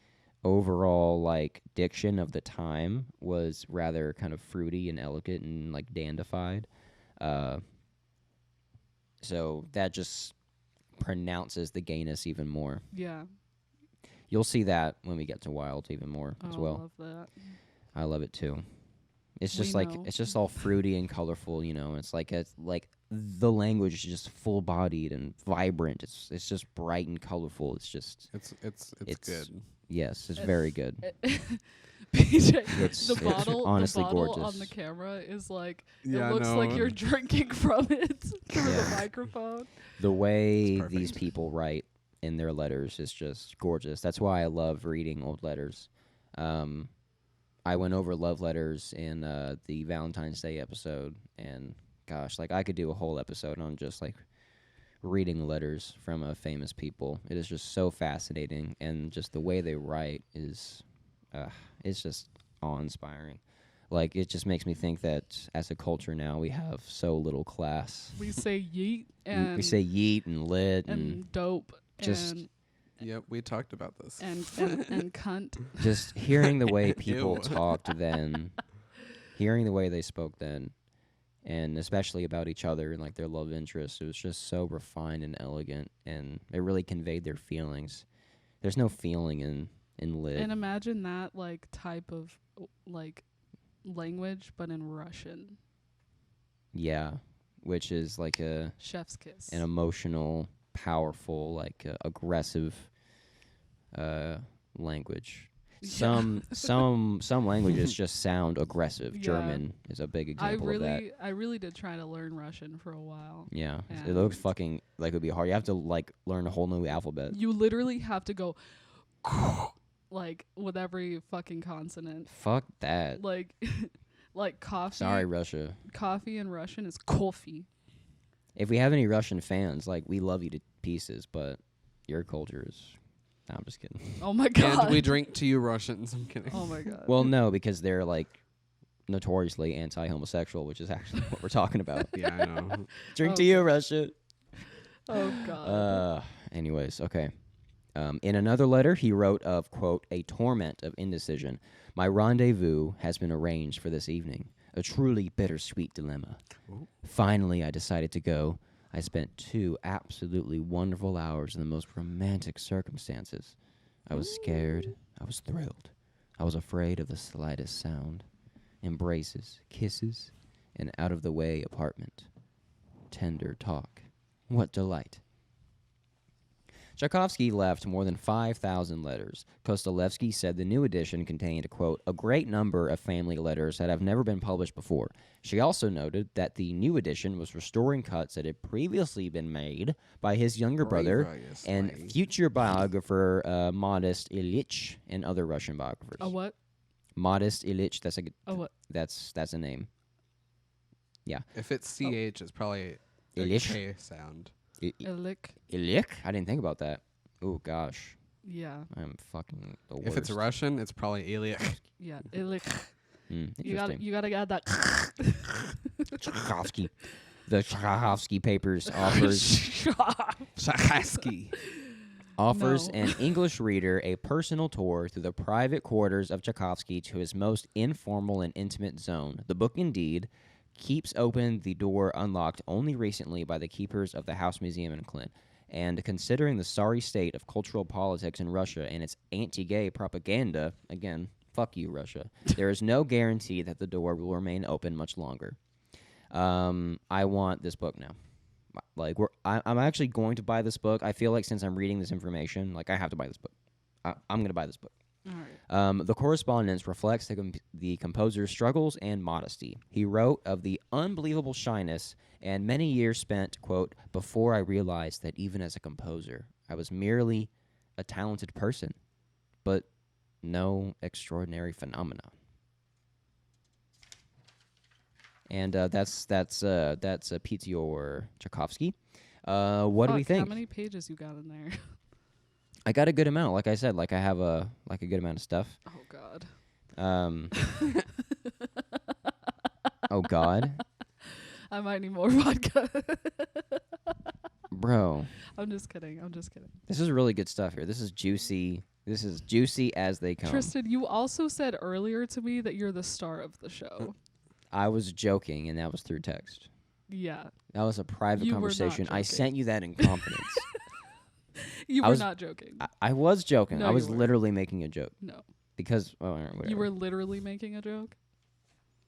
overall like diction of the time was rather kind of fruity and elegant and like dandified. So that just pronounces the gayness even more. Yeah. You'll see that when we get to Wilde even more as I well. love that. I love it too. It's We just like know. it's just all fruity and colorful, you know. It's like the language is just full bodied and vibrant. It's just bright and colorful. It's just It's It's- good. yes, it's very good. PJ, It's honestly the bottle on gorgeous. the camera is like, Yeah, it looks like no. you're drinking from it through the Yeah. microphone. The way It's these perfect. people write in their letters is just gorgeous. That's why I love reading old letters. I went over love letters in the Valentine's Day episode, and gosh, like I could do a whole episode on just like reading letters from famous people. It is just so fascinating, and just the way they write is, it's just awe-inspiring. Like it just makes me think that as a culture now we have so little class. We say yeet and We say yeet and lit and dope just- and Yep, we talked about this. and cunt. just hearing the way people Ew. talked then, hearing the way they spoke then, and especially about each other and like their love interests, it was just so refined and elegant, and it really conveyed their feelings. There's no feeling in lit. And imagine that like type of like language, but in Russian. Yeah, which is like Chef's kiss. an emotional, powerful, like aggressive language. Yeah. Some languages just sound aggressive. Yeah. German is a big example of that. I really did try to learn Russian for a while. Yeah, it And looks fucking like it would be hard. You have to like learn a whole new alphabet. You literally have to go like with every fucking consonant. Fuck that. Like like coffee. Sorry, Russia. Coffee in Russian is coffee. If we have any Russian fans, like we love you to pieces, but your culture is. No, I'm just kidding. Oh my god. And we drink to you Russians. I'm kidding. Oh my god. Well, no, because they're like notoriously anti-homosexual, which is actually what we're talking about. Yeah, I know. Drink to Oh. you, Russia. Oh god. Anyways, okay. In another letter, he wrote of, quote, a torment of indecision. My rendezvous has been arranged for this evening. A truly bittersweet dilemma. Ooh. Finally, I decided to go. I spent 2 absolutely wonderful hours in the most romantic circumstances. I was scared. I was thrilled. I was afraid of the slightest sound. Embraces, kisses, an out-of-the-way apartment. Tender talk. What delight. Tchaikovsky left more than 5,000 letters. Kostelevsky said the new edition contained, quote, a great number of family letters that have never been published before. She also noted that the new edition was restoring cuts that had previously been made by his younger brother and future biographer Modest Ilyich and other Russian biographers. A what? Modest Ilyich, A what? that's a name. Yeah. If it's CH, it's probably a Ilyich? K sound. A lick. Ilyich? I didn't think about that. Oh gosh. Yeah. I'm fucking the worst. If it's Russian, it's probably Ilyich. Yeah. A lick. Interesting. You gotta add that. Tchaikovsky. The Tchaikovsky Papers Tchaikovsky. offers No. an English reader a personal tour through the private quarters of Tchaikovsky to his most informal and intimate zone. The book, indeed, keeps open the door unlocked only recently by the keepers of the House Museum in Clint. And considering the sorry state of cultural politics in Russia and its anti-gay propaganda, again, fuck you, Russia, there is no guarantee that the door will remain open much longer. I want this book now. Like, I'm actually going to buy this book. I feel like since I'm reading this information, like, I have to buy this book. I'm going to buy this book. All right. The correspondence reflects the composer's struggles and modesty. He wrote of the unbelievable shyness and many years spent, quote, before I realized that even as a composer, I was merely a talented person, but no extraordinary phenomenon. And that's Piotr Tchaikovsky. What do we Fuck, think? How many pages you got in there? I got a good amount. Like I said, like I have a good amount of stuff. Oh god. Oh God, I might need more vodka. bro, I'm just kidding. this is really good stuff here. This is juicy. This is juicy as they come. Tristan, you also said earlier to me that you're the star of the show. I was joking, and that was through text. Yeah. That was a private You were not conversation. I joking. sent you that in confidence. You I were was- not joking. I was joking. No, I you was weren't. literally making a joke No. because whatever. You were literally making a joke?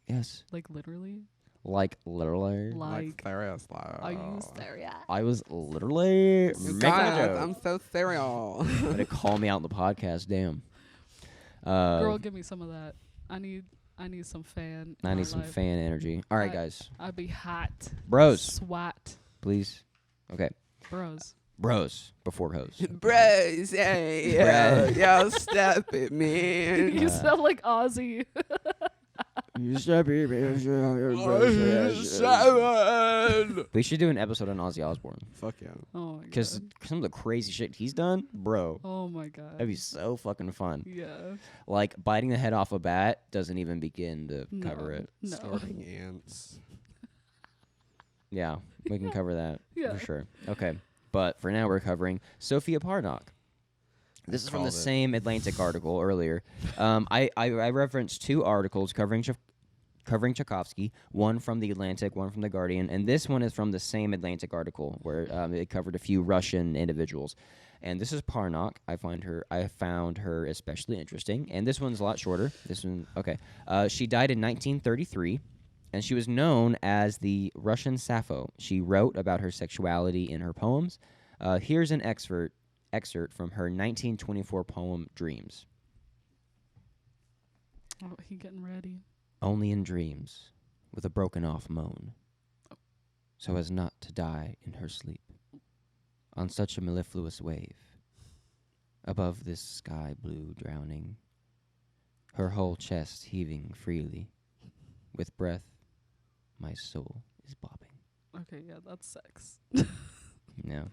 Yes, Like literally? like literally. Like serious. are you serious? I was literally making a Guys, joke. I'm so serial. But it called me out in the podcast. Damn. Girl, give me some of that. I need some fan. in I my need some life. fan energy. All right, I- guys, I'd be hot. bros, Swat. please. Okay, Bros. bros before hoes. Bros, hey, Bros. yo, stop it, man. You sound like Ozzy. We should do an episode on Ozzy Osbourne Fuck yeah. Oh my because god. some of the crazy shit he's done, bro. Oh my god. That'd be so fucking fun. Yeah. Like biting the head off a bat doesn't even begin to cover No. it. No. Starting ants. Yeah, we can cover that Yeah. for sure. Okay, but for now we're covering Sophia Parnok. This is from the called it. same Atlantic article earlier. I referenced 2 articles covering Tchaikovsky, one from the Atlantic, one from the Guardian, and this one is from the same Atlantic article where it covered a few Russian individuals. And this is Parnok. I found her especially interesting, and this one's a lot shorter. This one, okay. She died in 1933, and she was known as the Russian Sappho. She wrote about her sexuality in her poems. Here's an excerpt excerpt from her 1924 poem Dreams. Oh, he getting ready. Only in dreams, with a broken off moan, so as not to die in her sleep, on such a mellifluous wave, above this sky blue drowning, her whole chest heaving freely, with breath, my soul is bobbing. Okay, yeah, that's sex. No.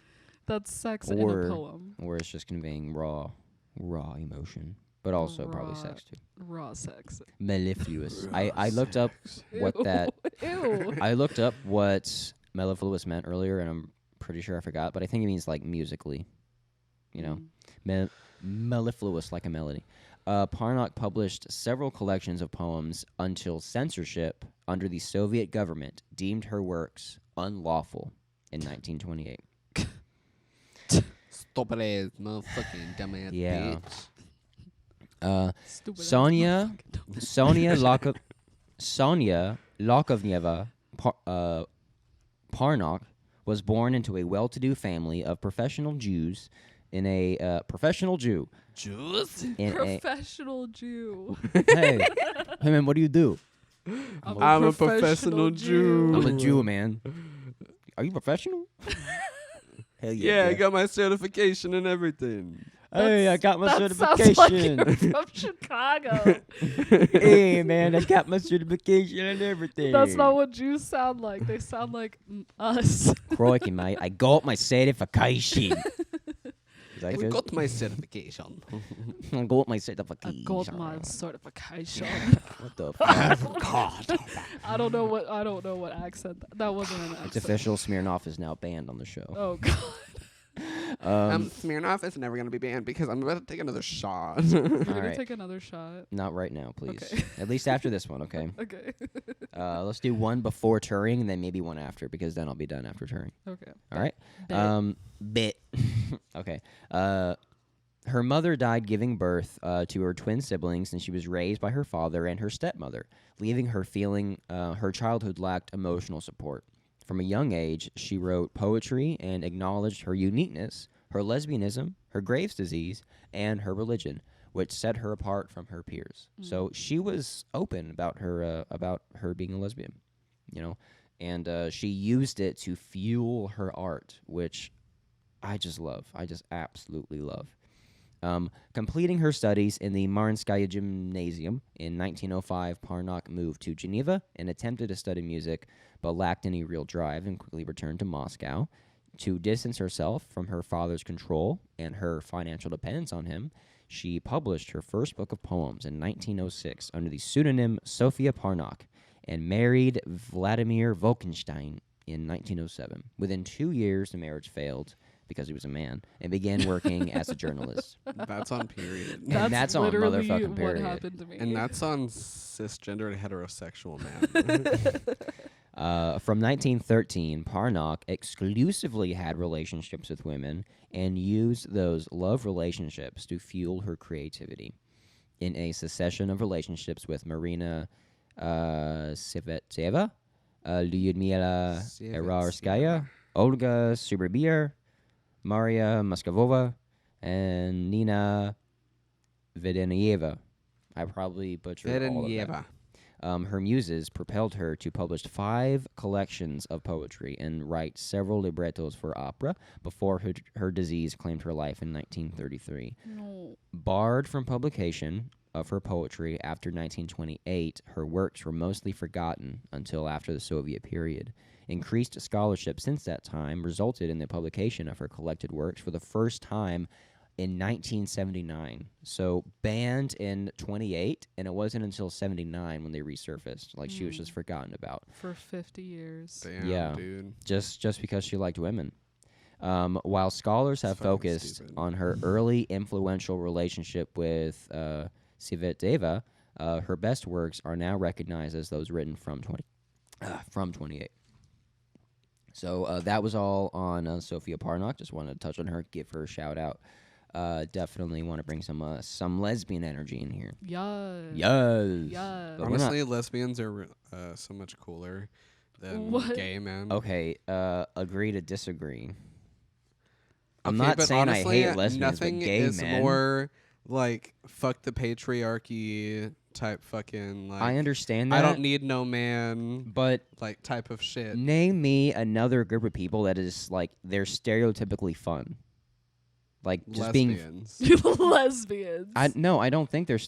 That's sex in a poem. Or it's just conveying raw emotion, but also probably Raw- sex too. Raw sex. Mellifluous. I looked up what Ew. that. Ew. I looked up what mellifluous meant earlier, and I'm pretty sure I forgot, but I think it means like musically. You know, mellifluous, like a melody. Parnok published several collections of poems until censorship under the Soviet government deemed her works unlawful in 1928. Stupid ass motherfucking dumbass Yeah. bitch. Stupid ass Sonia motherfucking Sonia Lakovneva Parnok was born into a well-to-do family of professional Jews in a professional Jew. Juice? In a, professional Jew. hey man, what do you do? I'm a professional Jew. I'm a Jew, man. Are you professional? Hell Yeah, I yeah. got my certification and everything. Hey, I got my That sounds like certification. you're from Chicago. Hey, man, I got my certification and everything. That's not what Jews sound like. They sound like us. Crikey, mate. I got my certification. Is that I good? got my certification. I got my I certification. got my certification. What the fuck? God. I don't know what accent that wasn't an accent. It's official. Smirnoff is now banned on the show. Oh god. Smirnoff is never going to be banned because I'm about to take another shot. We're All gonna right. take another shot. Not right now, please. Okay. At least after this one, okay? Okay. Let's do one before Turing and then maybe one after, because then I'll be done after Turing. Okay. All right? Bet. Bit. Okay. Her mother died giving birth to her twin siblings, and she was raised by her father and her stepmother, leaving her feeling her childhood lacked emotional support. From a young age, she wrote poetry and acknowledged her uniqueness, her lesbianism, her Graves' disease, and her religion, which set her apart from her peers. So she was open about her being a lesbian, you know, and she used it to fuel her art, which I just love. I just absolutely love. Completing her studies in the Marinskaya Gymnasium in 1905, Parnok moved to Geneva and attempted to study music, but lacked any real drive and quickly returned to Moscow. To distance herself from her father's control and her financial dependence on him, she published her first book of poems in 1906 under the pseudonym Sophia Parnok and married Vladimir Wolkenstein in 1907. Within 2 years, the marriage failed because he was a man, and began working as a journalist. That's on period. And that's on literally motherfucking what period. happened to me. And that's on cisgender heterosexual man. From 1913, Parnok exclusively had relationships with women and used those love relationships to fuel her creativity. In a succession of relationships with Marina Tsvetaeva, Lyudmila Erarskaya, Olga Suburbir, Maria Moskvova, and Nina Vedenieva. I probably butchered all of that. Her muses propelled her to publish 5 collections of poetry and write several librettos for opera before her disease claimed her life in 1933. No. Barred from publication of her poetry after 1928, her works were mostly forgotten until after the Soviet period. Increased scholarship since that time resulted in the publication of her collected works for the first time in 1979. So banned in 28, and it wasn't until 79 when they resurfaced. Like, she was just forgotten about. For 50 years. Damn, Yeah. dude. Just because she liked women. While scholars have fucking focused stupid. on her early influential relationship with Tsvetaeva, her best works are now recognized as those written from 28. So that was all on Sophia Parnok. Just wanted to touch on her, give her a shout out. Definitely want to bring some lesbian energy in here. Yes. Yes. Yes. But we're not- Honestly, lesbians are so much cooler than What? gay men. Okay, agree to disagree. I'm Okay, not but saying honestly, I hate lesbians, nothing but gay is men. more like fuck the patriarchy type fucking like. I understand that. I don't need no man, But like type of shit. name me another group of people that is like they're stereotypically fun. Like just being Lesbians. Lesbians. I don't think they're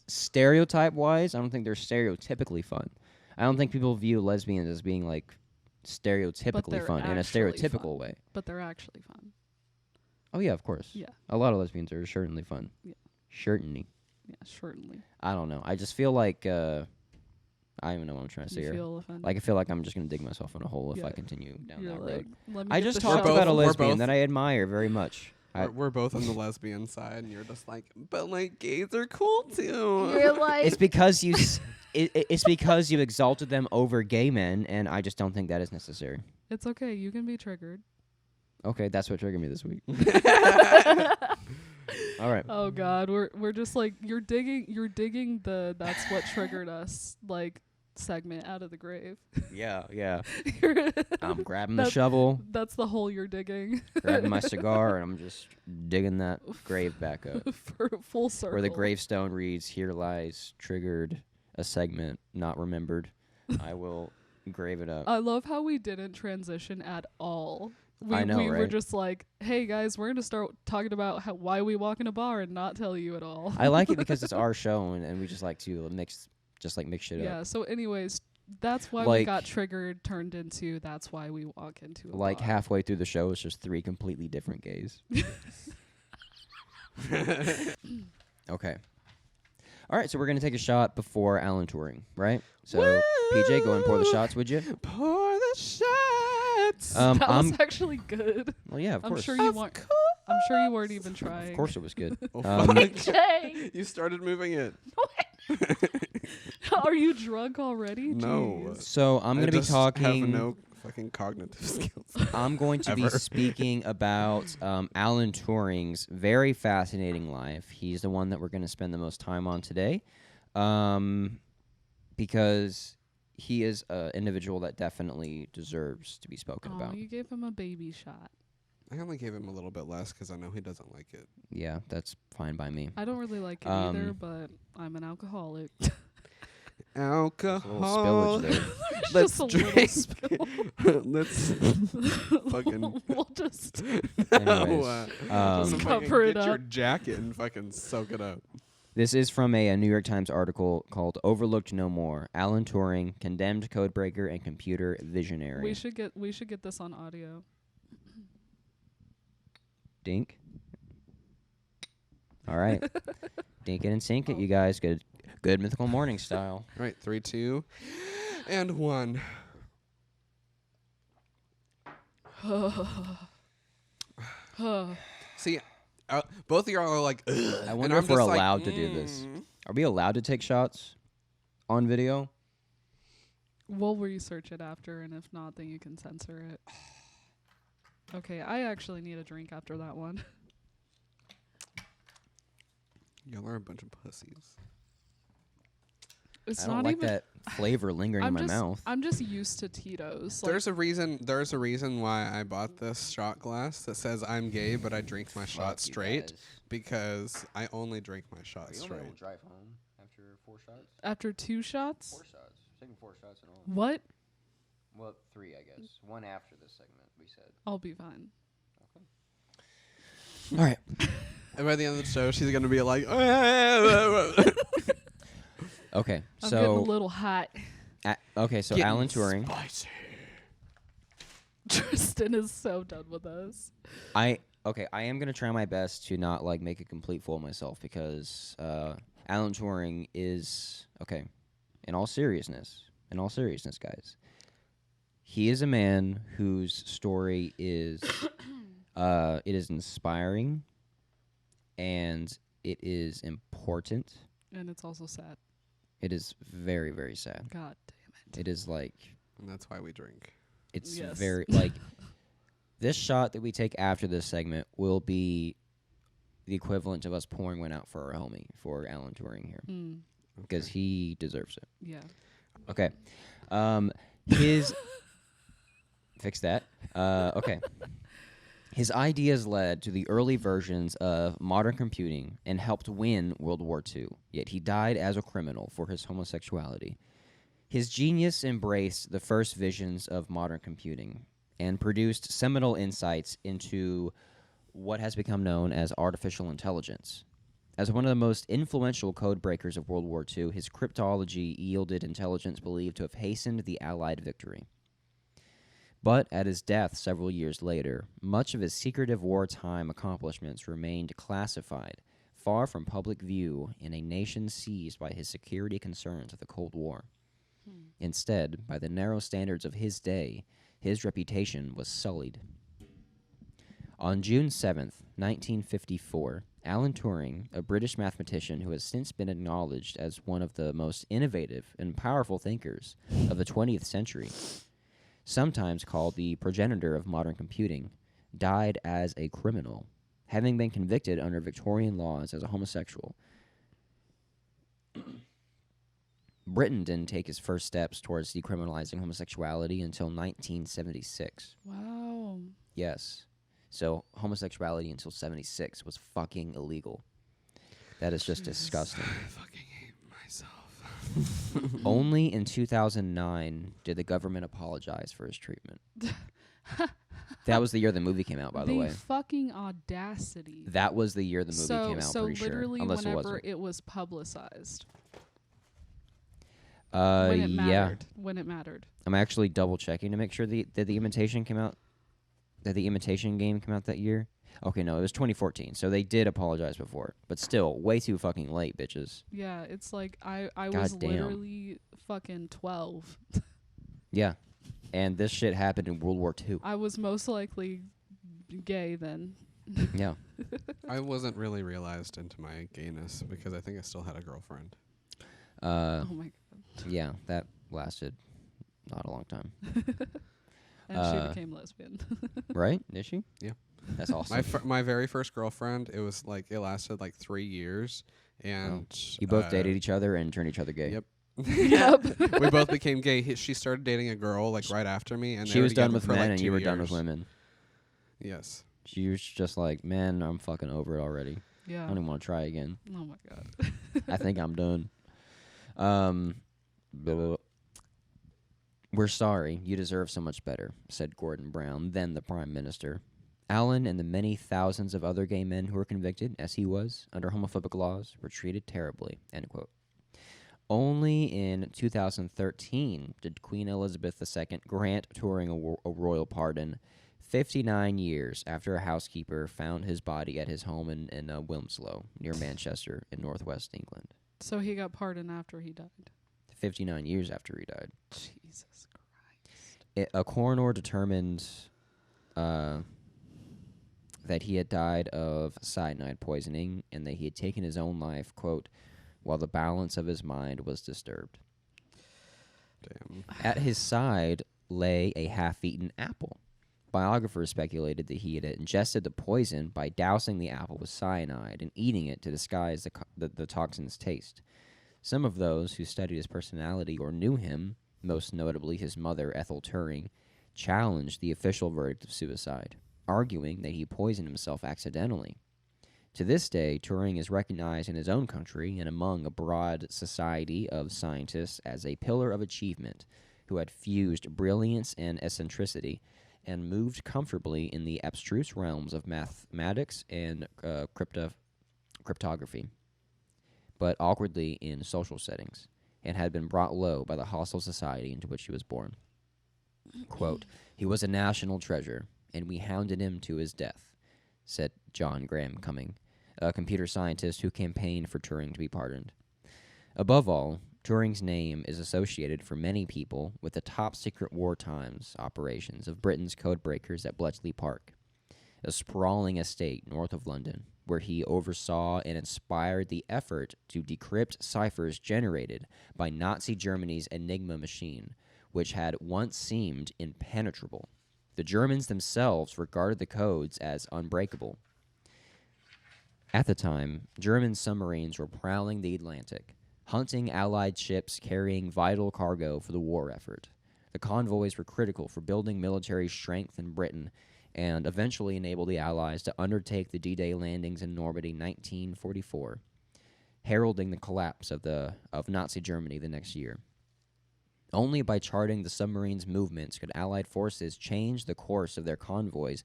stereotype wise, I don't think they're stereotypically fun. I don't think people view lesbians as being like stereotypically they're fun in a actually stereotypical fun. way. But they're actually fun. Oh yeah, of course. Yeah. A lot of lesbians are certainly fun. Yeah. Certainly. Yeah, certainly. I don't know. I just feel like I don't even know what I'm trying to say You here. feel offended. Like I feel like I'm just gonna dig myself in a hole if Yeah. I continue down You're that like, road. let me I get just the talked shot. about a We're lesbian both- that I admire very much. We're both on the lesbian side, and you're just like, but like gays are cool too. You're like, It's because you it's because you exalted them over gay men, and I just don't think that is necessary. it's okay. You can be triggered. Okay, that's what triggered me this week. All right. Oh God, we're just like you're digging the that's what triggered us like segment out of the grave. Yeah. You're- I'm grabbing the That- shovel, that's the hole you're digging grabbing my cigar, and I'm just digging that grave back up. for full circle. Where the gravestone reads, "Here lies triggered a segment not remembered." I will grave it up. I love how we didn't transition at all. I know, we were right? just like, hey guys, we're gonna start talking about why we walk in a bar and not tell you at all. I like it because it's our show, and we just like to mix shit Yeah. up. So, anyways, that's why we Like- got triggered. Turned into that's why we walk into a Like bar. halfway through the show, it's just 3 completely different gays. Okay. All right, so we're gonna take a shot before Alan Turing, right? So PJ, go and pour the shots, would you? Pour the shots. that I'm was actually good. well, yeah, of I'm course. sure you weren't. I'm sure you weren't even trying. Of course, it was good. Oh, Um, fuck. Jay, You started moving it. are you drunk already? No. Jeez. So I'm I gonna be just talking. Have no fucking cognitive skills. I'm going to be Ever. speaking about Alan Turing's very fascinating life. He's the one that we're going to spend the most time on today, because he is an individual that definitely deserves to be spoken Oh, about. you gave him a baby shot. I only gave him a little bit less because I know he doesn't like it. Yeah, that's fine by me. I don't really like it either, but I'm an alcoholic. Alcohol. A little spillage there. Let's Just a little drink. spill. Let's fucking. We'll just Anyways, just um, fucking Cover it get your up. jacket and fucking soak it up. This is from a New York Times article called "Overlooked No More: Alan Turing, Condemned Codebreaker and Computer Visionary." we should get this on audio. Dink. All right. Dink it and sink it, you guys. Good mythical morning style. Right, 3, 2, and 1. See, both of y'all are like, ugh, I and wonder I'm if we're just like, allowed to do this. Are we allowed to take shots on video? We'll research it after, and if not, then you can censor it. Okay, I actually need a drink after that one. Y'all are a bunch of pussies. It's I don't not like even. that flavor lingering in my mouth. I'm just used to Tito's. Like, There's a reason why I bought this shot glass that says I'm gay, but I drink my shot straight because I only drink my shot straight. drive home after 4 shots. after 2 shots. 4 shots. Taking 4 shots in all. What? Well, 3, I guess. 1 after this segment, we said. I'll be fine. All right. And by the end of the show, she's gonna be like, Okay. I'm getting a So little hot. so Alan Turing. Spicy. Tristan is so done with us. I am gonna try my best to not like make a complete fool of myself because Alan Turing is okay. In all seriousness, guys, he is a man whose story is it is inspiring and it is important. And it's also sad. It is very, very sad. God damn it. It is like And that's why we drink. it's Yes. very like this shot that we take after this segment will be the equivalent of us pouring one out for our homie, for Alan Turing here, Mm, because he deserves it. yeah. Okay. His fix that. Okay. His ideas led to the early versions of modern computing and helped win World War II, yet he died as a criminal for his homosexuality. His genius embraced the first visions of modern computing and produced seminal insights into what has become known as artificial intelligence. As one of the most influential code breakers of World War II, his cryptology yielded intelligence believed to have hastened the Allied victory. But at his death several years later, much of his secretive wartime accomplishments remained classified, far from public view in a nation seized by his security concerns of the Cold War. Instead, by the narrow standards of his day, his reputation was sullied. On June 7th, 1954, Alan Turing, a British mathematician who has since been acknowledged as one of the most innovative and powerful thinkers of the 20th century, sometimes called the progenitor of modern computing, died as a criminal, having been convicted under Victorian laws as a homosexual. Britain didn't take his first steps towards decriminalizing homosexuality until 1976. Wow. Yes. So homosexuality until 76 was fucking illegal. That is just disgusting. I fucking hate myself. Only in 2009 did the government apologize for his treatment. That was the year the movie came out, by the way. Fucking audacity. That was the year the movie came out, So pretty sure. literally Unless it whenever wasn't. it was publicized. When it Yeah. mattered. When it mattered. I'm actually double checking to make sure that the Imitation came out. That the Imitation Game came out that year. Okay, no, it was 2014. So they did apologize before, but still, way too fucking late, bitches. Yeah, it's like I was Goddamn. literally fucking 12. Yeah, and this shit happened in World War II. I was most likely gay then. Yeah. I wasn't really realized into my gayness because I think I still had a girlfriend. Oh my god. Yeah, that lasted not a long time. And she became lesbian. Right? Did she? Yeah. That's awesome. My very first girlfriend, it was like it lasted like 3 years, and You both dated each other and turned each other gay. Yep. Yep. We both became gay. She started dating a girl like right after me, and She they were was done together with for, men like, and 2 you were done with years. women. Yes. She was just like, man, I'm fucking over it already. I Yeah. don't even want to try again. Oh my god. I think I'm done. Blah, blah. We're sorry. You deserve so much better, said Gordon Brown, then the Prime Minister. Allen and the many thousands of other gay men who were convicted, as he was, under homophobic laws, were treated terribly, end quote. Only in 2013 did Queen Elizabeth II grant Turing a royal pardon, 59 years after a housekeeper found his body at his home in Wilmslow, near Manchester, in northwest England. So he got pardoned after he died. 59 years after he died. Jesus Christ. A coroner determined that he had died of cyanide poisoning and that he had taken his own life, quote, while the balance of his mind was disturbed. Damn. At his side lay a half-eaten apple. Biographers speculated that he had ingested the poison by dousing the apple with cyanide and eating it to disguise the toxin's taste. Some of those who studied his personality or knew him, most notably his mother, Ethel Turing, challenged the official verdict of suicide, arguing that he poisoned himself accidentally. To this day, Turing is recognized in his own country and among a broad society of scientists as a pillar of achievement who had fused brilliance and eccentricity and moved comfortably in the abstruse realms of mathematics and cryptography, but awkwardly in social settings, and had been brought low by the hostile society into which he was born. Quote, he was a national treasure, and we hounded him to his death, said John Graham Cumming, a computer scientist who campaigned for Turing to be pardoned. Above all, Turing's name is associated for many people with the top-secret wartime operations of Britain's codebreakers at Bletchley Park, a sprawling estate north of London, where he oversaw and inspired the effort to decrypt ciphers generated by Nazi Germany's Enigma machine, which had once seemed impenetrable. The Germans themselves regarded the codes as unbreakable. At the time, German submarines were prowling the Atlantic, hunting Allied ships carrying vital cargo for the war effort. The convoys were critical for building military strength in Britain and eventually enabled the Allies to undertake the D-Day landings in Normandy 1944, heralding the collapse of Nazi Germany the next year. Only by charting the submarines' movements could Allied forces change the course of their convoys,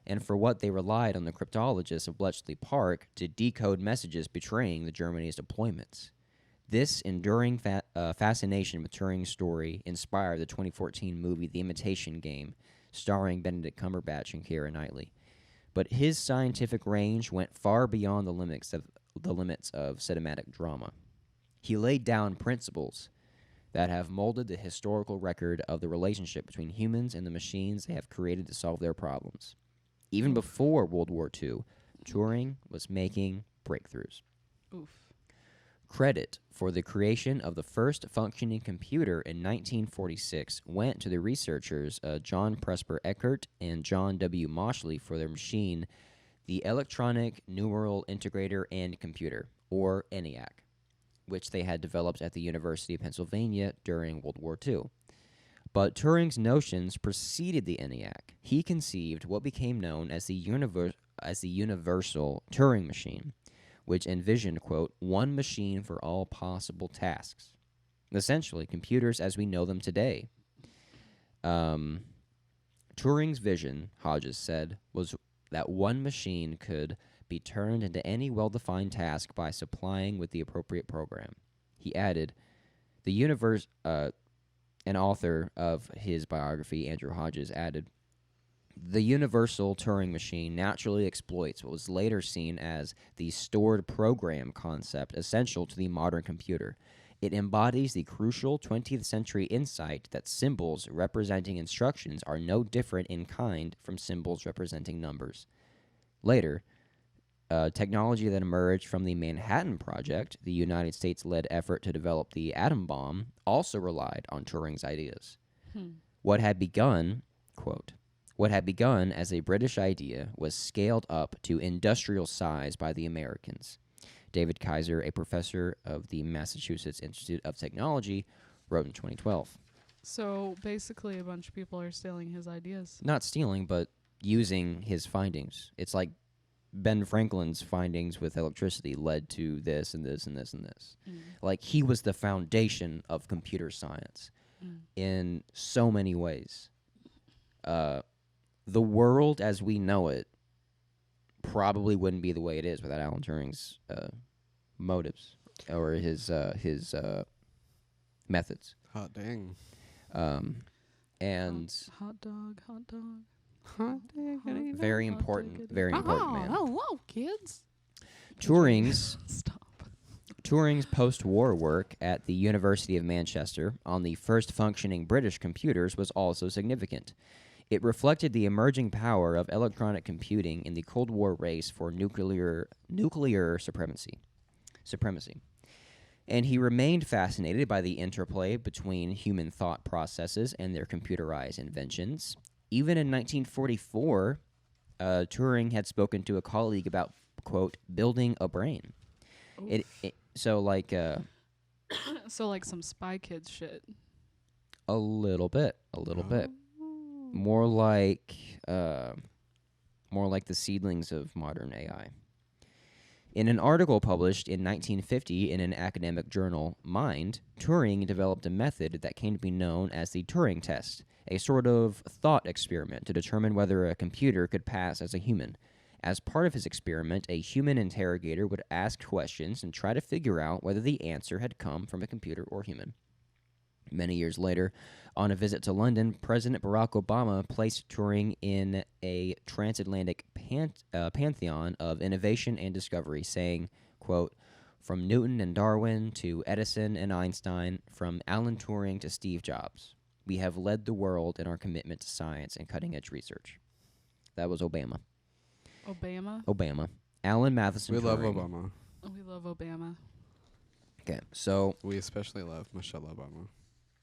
and for what they relied on the cryptologists of Bletchley Park to decode messages betraying the Germany's deployments. This enduring fascination with Turing's story inspired the 2014 movie The Imitation Game, starring Benedict Cumberbatch and Keira Knightley. But his scientific range went far beyond the limits of cinematic drama. He laid down principles that have molded the historical record of the relationship between humans and the machines they have created to solve their problems. Even before World War II, Turing was making breakthroughs. Oof. Credit for the creation of the first functioning computer in 1946 went to the researchers John Presper Eckert and John W. Moshley for their machine, the Electronic Numeral Integrator and Computer, or ENIAC, which they had developed at the University of Pennsylvania during World War II. But Turing's notions preceded the ENIAC. He conceived what became known as the universal Turing machine, which envisioned, quote, one machine for all possible tasks. Essentially, computers as we know them today. Turing's vision, Hodges said, was that one machine could be turned into any well-defined task by supplying with the appropriate program. He added, an author of his biography, Andrew Hodges, added, the universal Turing machine naturally exploits what was later seen as the stored program concept essential to the modern computer. It embodies the crucial 20th century insight that symbols representing instructions are no different in kind from symbols representing numbers. Later, technology that emerged from the Manhattan Project, the United States-led effort to develop the atom bomb, also relied on Turing's ideas. What had begun, quote, what had begun as a British idea was scaled up to industrial size by the Americans. David Kaiser, a professor of the Massachusetts Institute of Technology, wrote in 2012. So basically a bunch of people are stealing his ideas. Not stealing, but using his findings. It's like Ben Franklin's findings with electricity led to this and this and this and this. Like, he was the foundation of computer science in so many ways. The world as we know it probably wouldn't be the way it is without Alan Turing's motives or his methods. Hot dang. And Hot dog. very important man. Hello, kids. Turing's Stop. Turing's post-war work at the University of Manchester on the first functioning British computers was also significant. It reflected the emerging power of electronic computing in the Cold War race for nuclear supremacy. And he remained fascinated by the interplay between human thought processes and their computerized inventions. Even in 1944, Turing had spoken to a colleague about, quote, building a brain. So like some Spy Kids shit. a little bit. More like the seedlings of modern AI. In an article published in 1950 in an academic journal, Mind, Turing developed a method that came to be known as the Turing test, a sort of thought experiment to determine whether a computer could pass as a human. As part of his experiment, a human interrogator would ask questions and try to figure out whether the answer had come from a computer or human. Many years later, on a visit to London, President Barack Obama placed Turing in a transatlantic pantheon of innovation and discovery, saying, quote, from Newton and Darwin to Edison and Einstein, from Alan Turing to Steve Jobs, we have led the world in our commitment to science and cutting-edge research. That was Obama. Obama. Alan Matheson We Turing. love Obama. We love Obama. Okay, so We especially love Michelle Obama.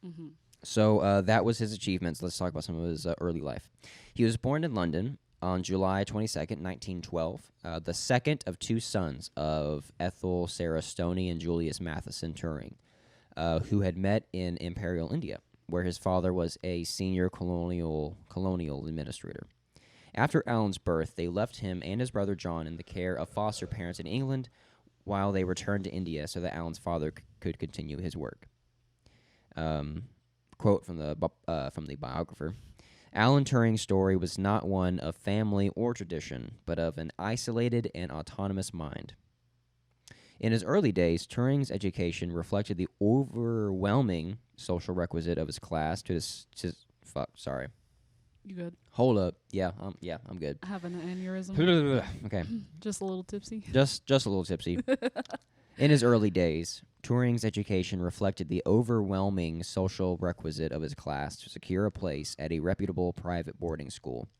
Mm-hmm. So that was his achievements. Let's talk about some of his early life. He was born in London on July 22nd, 1912, the second of two sons of Ethel Sarah Stoney and Julius Matheson Turing, who had met in Imperial India, where his father was a senior colonial administrator. After Alan's birth, they left him and his brother John in the care of foster parents in England while they returned to India so that Alan's father could continue his work. Quote from the biographer. Alan Turing's story was not one of family or tradition, but of an isolated and autonomous mind. In his early days, Turing's education reflected the overwhelming social requisite of his class to sorry. You good? Hold up. Yeah, I'm good. Having an aneurysm? Okay. Just a little tipsy? Just a little tipsy. In his early days, Turing's education reflected the overwhelming social requisite of his class to secure a place at a reputable private boarding school.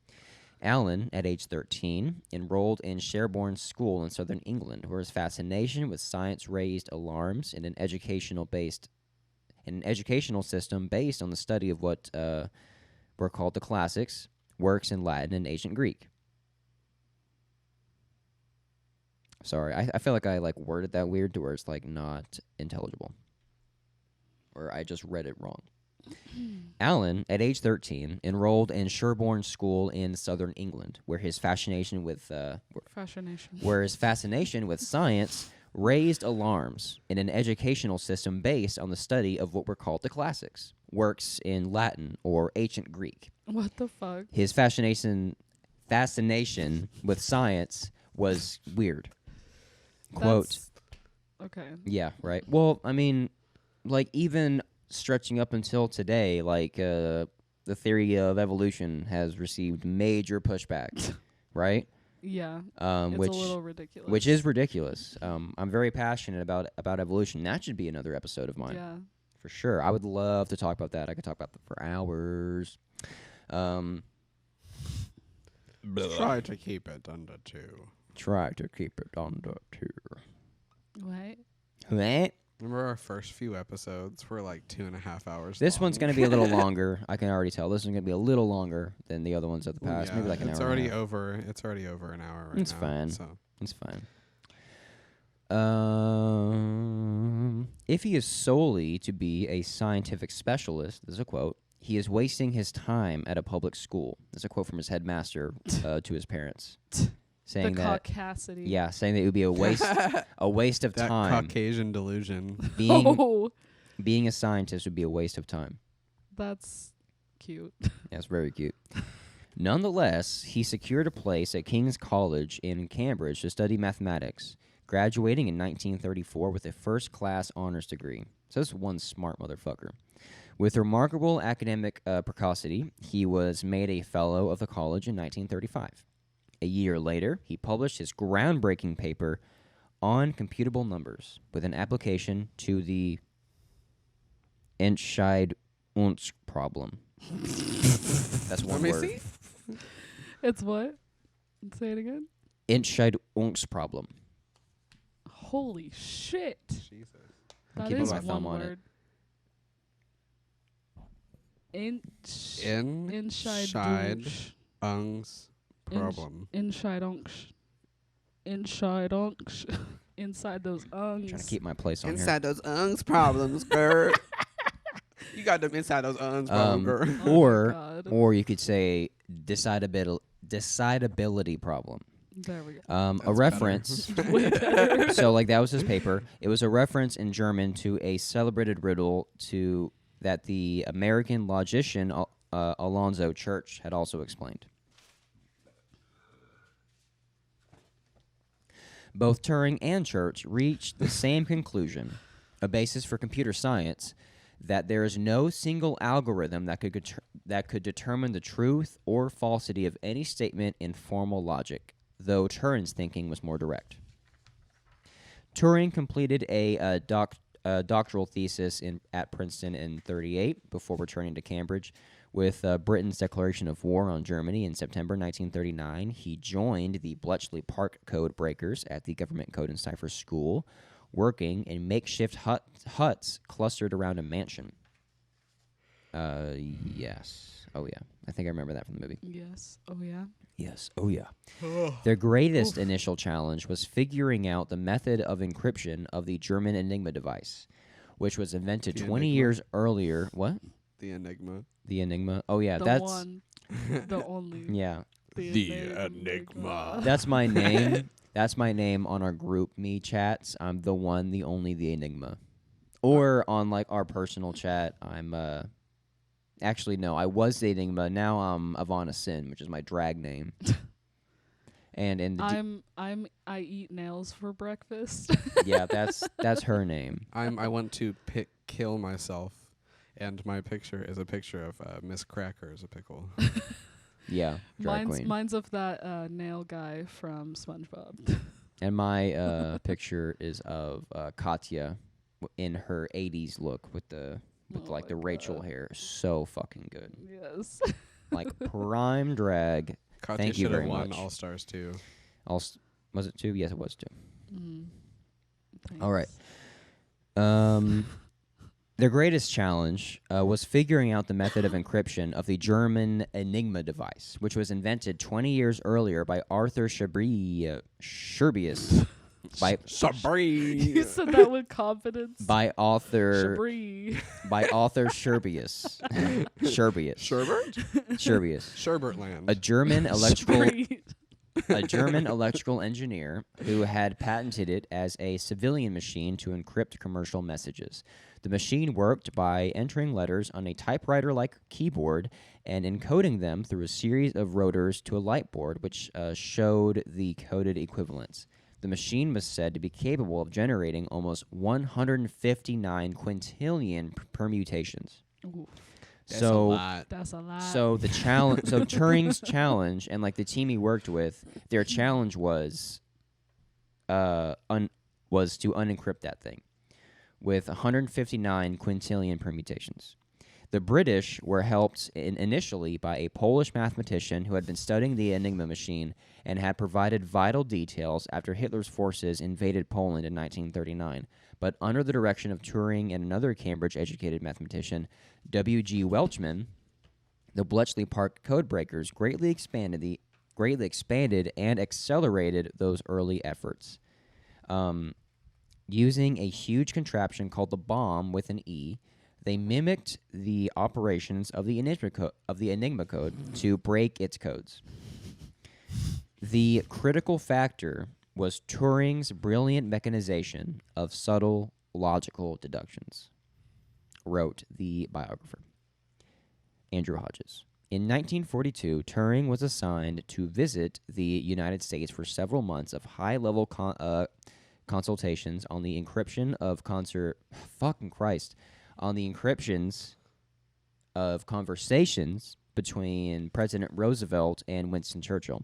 Alan, at age 13, enrolled in Sherborne School in southern England, where his fascination with science raised alarms in an educational system based on the study of what were called the classics, works in Latin and ancient Greek. Sorry, I feel like I worded that weird to where it's not intelligible. Or I just read it wrong. Alan, at age 13, enrolled in Sherborne School in southern England, where his fascination with science raised alarms in an educational system based on the study of what were called the classics, works in Latin or ancient Greek. What the fuck? His fascination with science was weird. Quote. Okay. Yeah, right. Well, I mean, even stretching up until today, the theory of evolution has received major pushback, right? Yeah. It's a little ridiculous. Which is ridiculous. I'm very passionate about evolution. That should be another episode of mine. Yeah. For sure. I would love to talk about that. I could talk about that for hours. Try to keep it under 2. Try to keep it under 2. What? What? Remember our first few episodes were 2.5 hours This long? one's going to be a little longer. I can already tell. This one's going to be a little longer than the other ones of the past. Maybe an it's hour. already over. It's already over an hour right It's now. fine. So. It's fine. If he is solely to be a scientific specialist, this is a quote, he is wasting his time at a public school. This is a quote from his headmaster to his parents. Saying the that, caucasity. yeah, saying that it would be a waste of that time. Caucasian delusion. Being a scientist would be a waste of time. That's cute. That's very cute. Nonetheless, he secured a place at King's College in Cambridge to study mathematics, graduating in 1934 with a first-class honors degree. So this is one smart motherfucker. With remarkable academic precocity, he was made a fellow of the college in 1935. A year later, he published his groundbreaking paper on computable numbers with an application to the Entscheidungs problem. That's one word. See? It's what? Say it again. Entscheidungs problem. Holy shit. Jesus. I'm That keeping is my thumb one on it. word. Entscheidungs. Problem. Entscheidungs. Inside those ungs. Trying to keep my place on Inside those problems, girl. You got them inside those problems, girl. Oh or you could say decidability problem. There we go. A reference. So that was his paper. It was a reference in German to a celebrated riddle that the American logician Alonzo Church had also explained. Both Turing and Church reached the same conclusion, a basis for computer science, that there is no single algorithm that could determine the truth or falsity of any statement in formal logic, though Turing's thinking was more direct. Turing completed a doctoral thesis at Princeton in 1938 before returning to Cambridge. With Britain's declaration of war on Germany in September 1939, he joined the Bletchley Park code breakers at the Government Code and Cipher School, working in makeshift huts clustered around a mansion. Yes. Oh, yeah. I think I remember that from the movie. Yes. Oh, yeah. Yes. Oh, yeah. Their greatest initial challenge was figuring out the method of encryption of the German Enigma device, which was invented 20 years earlier. What? The Enigma. The Enigma. Oh, yeah. The that's one. The only. Yeah. The Enigma. That's my name. That's my name on our group me chats. I'm the one, the only, the Enigma. Or on like our personal chat, I'm actually no, I was the Enigma. Now I'm Ivana Sin, which is my drag name. And in the I eat nails for breakfast. yeah, that's her name. I want to kill myself, and my picture is a picture of Miss Cracker as a pickle. Yeah, drag queen. Mine's of that nail guy from SpongeBob. And my picture is of Katya in her 80s look with the like the Rachel hair. So fucking good. Yes. Like prime drag. Katya Thank you should have very won much. All Stars 2. Was it 2? Yes, it was 2. Thanks. All right. Their greatest challenge was figuring out the method of encryption of the German Enigma device, which was invented 20 years earlier by Arthur Scherbius. You said that with confidence. By author Chabris. by author Scherbius. Scherbius. Sherbert? Scherbius. Sherbertland. A German electrical Chabris. a German electrical engineer who had patented it as a civilian machine to encrypt commercial messages. The machine worked by entering letters on a typewriter-like keyboard and encoding them through a series of rotors to a light board, which showed the coded equivalents. The machine was said to be capable of generating almost 159 quintillion permutations. Ooh, That's a lot. that's a lot. So the challenge, so Turing's challenge, and like the team he worked with, their challenge was, to unencrypt that thing, with 159 quintillion permutations. The British were helped initially by a Polish mathematician who had been studying the Enigma machine and had provided vital details after Hitler's forces invaded Poland in 1939. But under the direction of Turing and another Cambridge-educated mathematician, W.G. Welchman, the Bletchley Park codebreakers greatly expanded and accelerated those early efforts. Using a huge contraption called the bomb with an E, they mimicked the operations of the Enigma code to break its codes. The critical factor was Turing's brilliant mechanization of subtle logical deductions, wrote the biographer, Andrew Hodges. In 1942, Turing was assigned to visit the United States for several months of high-level consultations on the encryption of on the encryptions of conversations between President Roosevelt and Winston Churchill.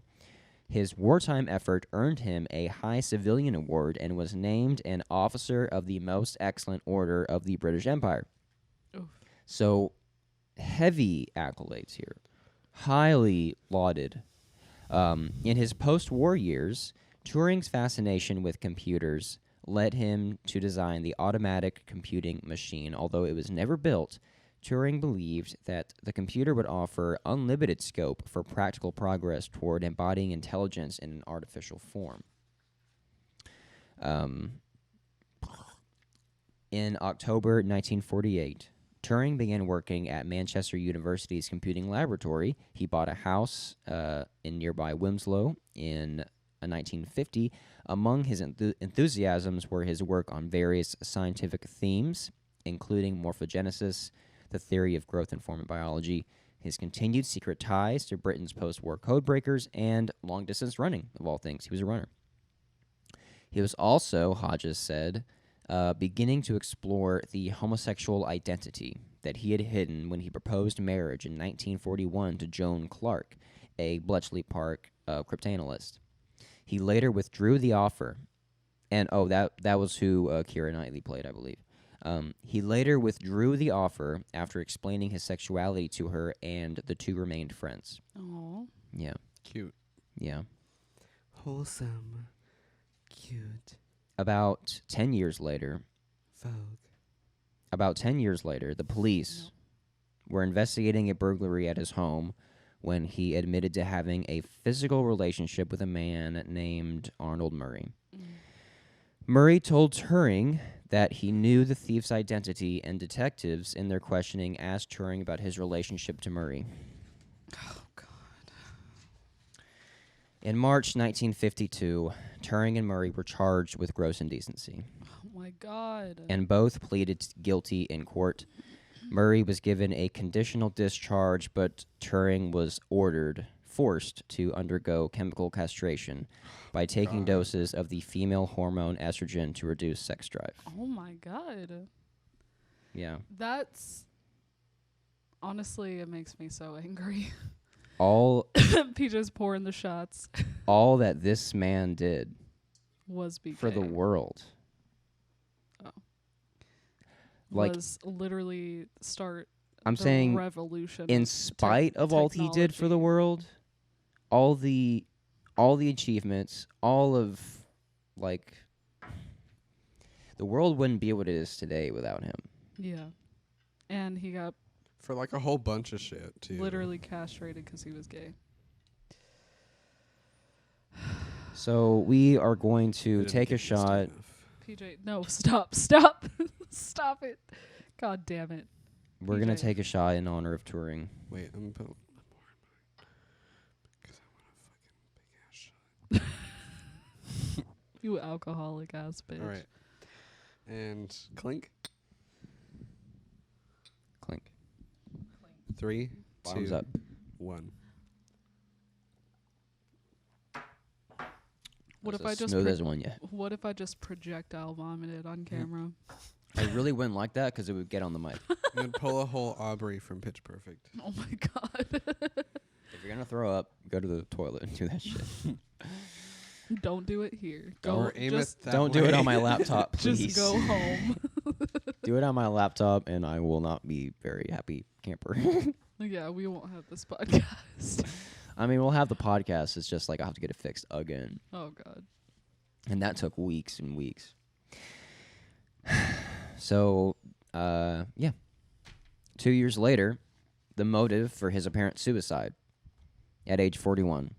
His wartime effort earned him a high civilian award and was named an Officer of the Most Excellent Order of the British Empire. Oof. So, heavy accolades here. Highly lauded. In his post-war years, Turing's fascination with computers led him to design the automatic computing machine. Although it was never built, Turing believed that the computer would offer unlimited scope for practical progress toward embodying intelligence in an artificial form. In October 1948, Turing began working at Manchester University's computing laboratory. He bought a house in nearby Wilmslow in 1950. Among his enthusiasms were his work on various scientific themes, including morphogenesis, the theory of growth informant biology, his continued secret ties to Britain's post-war codebreakers, and long-distance running, of all things. He was a runner. He was also, Hodges said, beginning to explore the homosexual identity that he had hidden when he proposed marriage in 1941 to Joan Clark, a Bletchley Park cryptanalyst. He later withdrew the offer, and that was who Keira Knightley played, I believe. He later withdrew the offer after explaining his sexuality to her, and the two remained friends. Aww. Yeah, Cute. yeah. Wholesome. Cute. About 10 years later, Vogue. the police were investigating a burglary at his home when he admitted to having a physical relationship with a man named Arnold Murray. Murray told Turing that he knew the thief's identity, and detectives in their questioning asked Turing about his relationship to Murray. Oh, God. In March 1952, Turing and Murray were charged with gross indecency, Oh my God. and both pleaded guilty in court. Murray was given a conditional discharge, but Turing was forced to undergo chemical castration by taking God. doses of the female hormone estrogen to reduce sex drive. Oh my God. Yeah. That's honestly, it makes me so angry. All PJ's pouring the shots. all that this man did Was be for the gay. world. Like, was literally start I'm the saying, revolution in of spite of all he did for the world, all the achievements, all of, like, the world wouldn't be what it is today without him. Yeah. And he got For like a whole bunch of shit too. literally castrated because he was gay. So we are going I to didn't take a get used to shot. enough. PJ, no, stop. Stop it. God damn it. We're going to PJ. take a shot in honor of Turing. Wait, I'm putting more in mine because I want a fucking big ass shot. You alcoholic ass bitch. All right, and clink. Clink. 3, Bottoms 2, up. 1. What That's if I as just smooth as one yet? what if I just projectile vomited on camera? I really wouldn't like that because it would get on the mic. I'm gonna pull a whole Aubrey from Pitch Perfect. Oh my God. If you're gonna throw up, go to the toilet and do that shit. Don't do it here. Or Go aim just, it that Don't do it way. on my laptop, please. just go home. Do it on my laptop, and I will not be very happy camper. Yeah, we won't have this podcast. I mean, we'll have the podcast. It's just like I have to get it fixed again, Oh God. and that took weeks and weeks. So, yeah. 2 years later, the motive for his apparent suicide, at age 41,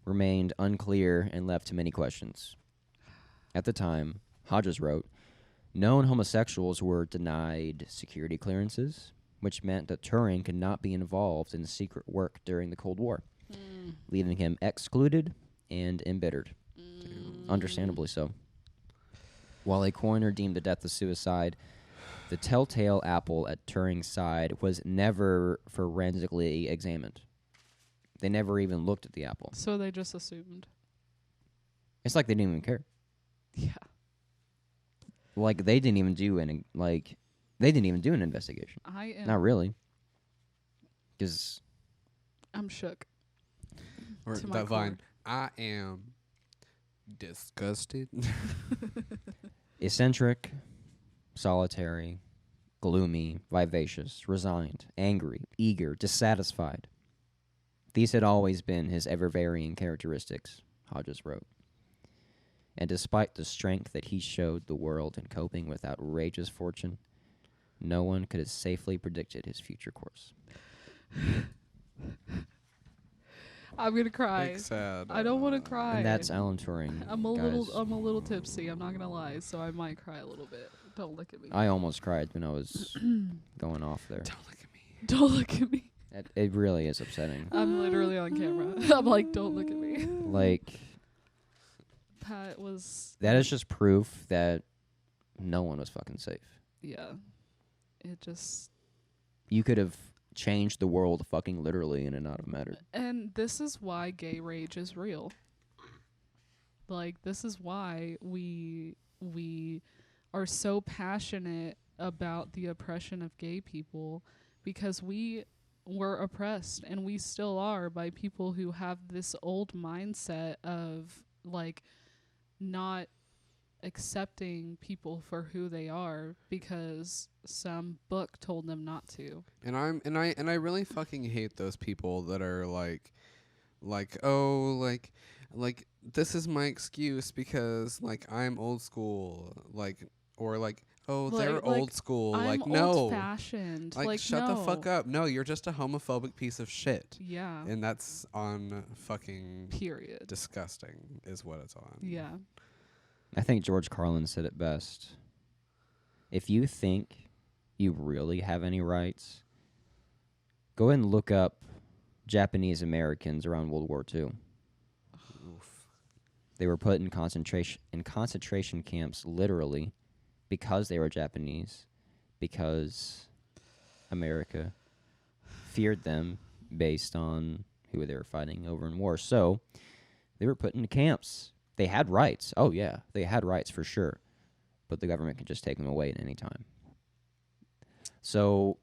remained unclear and left to many questions. At the time, Hodges wrote, known homosexuals were denied security clearances, which meant that Turing could not be involved in secret work during the Cold War, leaving him excluded and embittered. Understandably so. While a coroner deemed the death a suicide, the telltale apple at Turing's side was never forensically examined. They never even looked at the apple. So they just assumed. It's like they didn't even care. Yeah. Like they didn't even do an investigation. I am. Not really. Because I'm shook. Or To my that vine. I am disgusted. eccentric, solitary, gloomy, vivacious, resigned, angry, eager, dissatisfied. These had always been his ever-varying characteristics, Hodges wrote. And despite the strength that he showed the world in coping with outrageous fortune, no one could have safely predicted his future course. I'm gonna cry. Big sad. I don't want to cry. And that's Alan Turing. I'm a guys. little tipsy. I'm not gonna lie, so I might cry a little bit. Don't look at me. I almost cried when I was going off there. Don't look at me. Don't look at me. It really is upsetting. I'm literally on camera. I'm like, don't look at me. Like, Pat was. that is just proof that no one was fucking safe. Yeah. It just. You could have changed the world fucking literally and it not have mattered. And this is why gay rage is real. Like, this is why we are so passionate about the oppression of gay people, because we were oppressed and we still are by people who have this old mindset of like not accepting people for who they are because some book told them not to. And I really fucking hate those people that are like oh like this is my excuse because like I'm old school, like, or like, oh, they're Like, old school. I'm Like, no. old-fashioned. Like, shut no. the fuck up. No, you're just a homophobic piece of shit. Yeah. And that's on fucking Period. disgusting is what it's on. Yeah. I think George Carlin said it best. If you think you really have any rights, go ahead and look up Japanese Americans around World War II. They were put in concentration camps literally because they were Japanese, because America feared them based on who they were fighting over in war. So they were put into camps. They had rights. Oh, yeah, they had rights for sure. But the government can just take them away at any time. So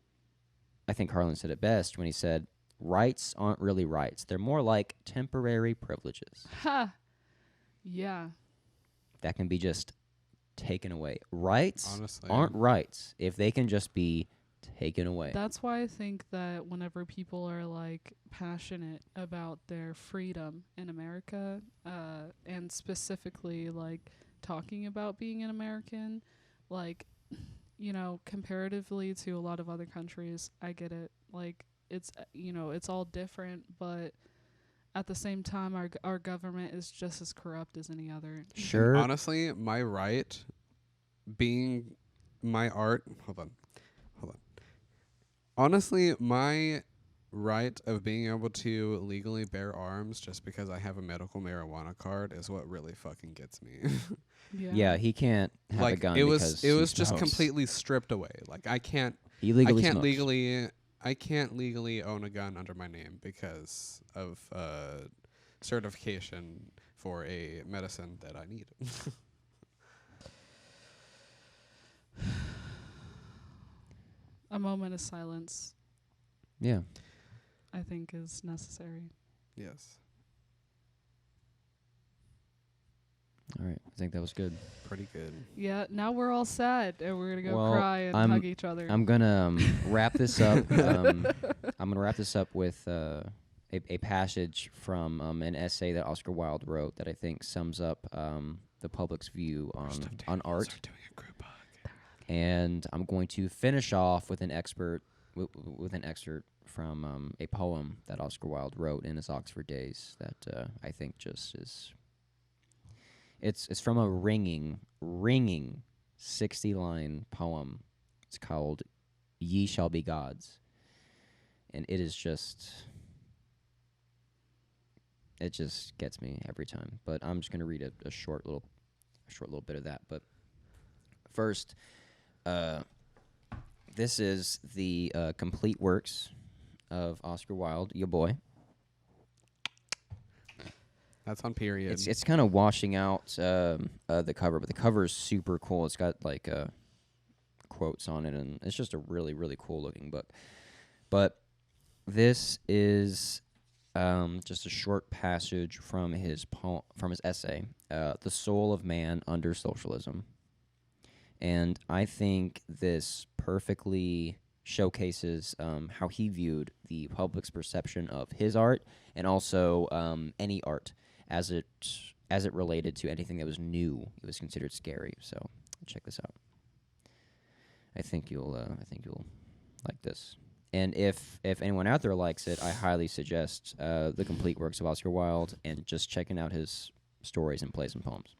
I think Carlin said it best when he said, rights aren't really rights. They're more like temporary privileges. Ha! Yeah. That can be just taken away. Rights Honestly. aren't rights if they can just be taken away. That's why I think that whenever people are like passionate about their freedom in America, and specifically like talking about being an American, like, you know, comparatively to a lot of other countries, I get it. Like, it's, you know, it's all different, but at the same time, our government is just as corrupt as any other. Sure. Honestly, my right being my art. Hold on. Honestly, my right of being able to legally bear arms just because I have a medical marijuana card is what really fucking gets me. Yeah, he can't have a like gun it because was he's just the host. completely stripped away. Like I can't Illegally I can't legally own a gun under my name because of certification for a medicine that I need. A moment of silence, Yeah. I think, is necessary. Yes. All right. I think that was good. Pretty good. Yeah, now we're all sad and we're gonna go Well, cry and I'm- hug each other. I'm gonna wrap this up. I'm gonna wrap this up with a passage from an essay that Oscar Wilde wrote that I think sums up the public's view on art. Doing a group hug. And I'm going to finish off with an excerpt from a poem that Oscar Wilde wrote in his Oxford days that I think just is. It's from a ringing 60-line poem. It's called "Ye Shall Be Gods," and it is just. It just gets me every time. But I'm just gonna read a short little bit of that. But first. This is the complete works of Oscar Wilde, your boy. That's on period. It's kind of washing out the cover, but the cover is super cool. It's got like quotes on it, and it's just a really, really cool looking book. But this is just a short passage from his essay, "The Soul of Man Under Socialism." And I think this perfectly showcases how he viewed the public's perception of his art and also any art as it related to anything that was new. It was considered scary. So check this out. I think you'll like this. And if anyone out there likes it, I highly suggest the complete works of Oscar Wilde and just checking out his stories and plays and poems.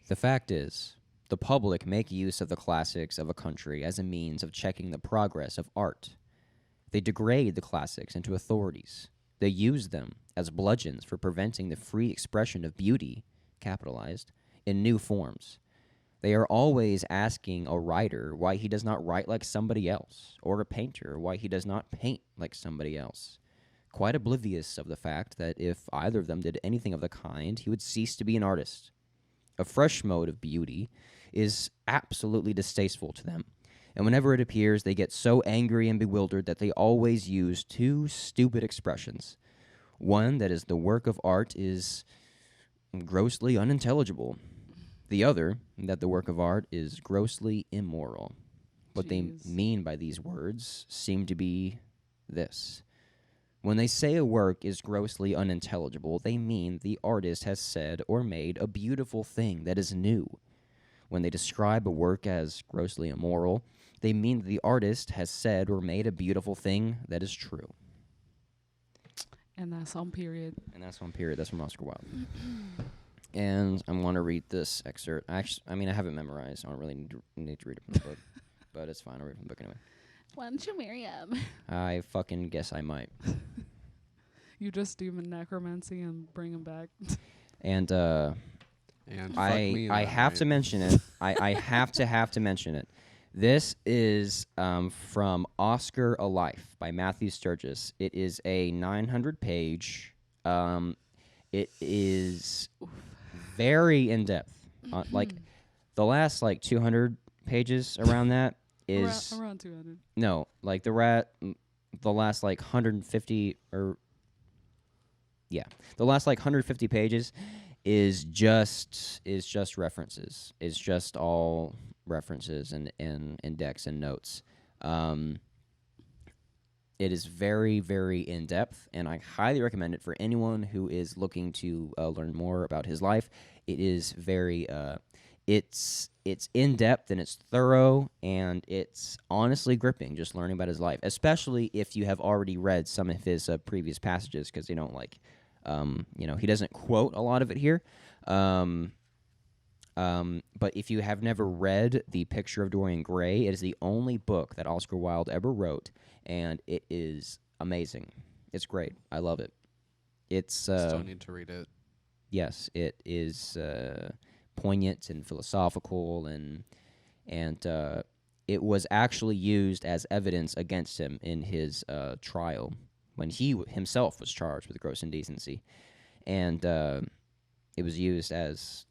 The fact is, the public make use of the classics of a country as a means of checking the progress of art. They degrade the classics into authorities. They use them as bludgeons for preventing the free expression of beauty, capitalized, in new forms. They are always asking a writer why he does not write like somebody else, or a painter why he does not paint like somebody else, quite oblivious of the fact that if either of them did anything of the kind, he would cease to be an artist. A fresh mode of beauty is absolutely distasteful to them, and whenever it appears, they get so angry and bewildered that they always use two stupid expressions. One that is the work of art is grossly unintelligible. The other, that the work of art is grossly immoral. What they mean by these words seem to be this. When they say a work is grossly unintelligible, they mean the artist has said or made a beautiful thing that is new. When they describe a work as grossly immoral, they mean the artist has said or made a beautiful thing that is true. And that's on period. And that's on period. That's from Oscar Wilde. And I want to read this excerpt. I have it memorized. I don't really need to read it from the book, but it's fine. I'll read it from the book anyway. Why don't you marry him? I fucking guess I might. You just do necromancy and bring him back. And And fuck me I that have night. to mention it. I have to mention it. This is from Oscar a Life by Matthew Sturgis. It is a 900-page. It is very in depth. Like the last 200 pages around that is around 200. no, like the last 150 or yeah, the last 150 pages is just references. It's just all references and index and notes. It is very, very in depth, and I highly recommend it for anyone who is looking to learn more about his life. It is very it's in depth and it's thorough and it's honestly gripping. Just learning about his life, especially if you have already read some of his previous passages, because they don't he doesn't quote a lot of it here. But if you have never read The Picture of Dorian Gray, it is the only book that Oscar Wilde ever wrote, and it is amazing. It's great. I love it. It's Still need to read it. yes, it is poignant and philosophical, and it was actually used as evidence against him in his trial when he himself was charged with gross indecency, and it was used as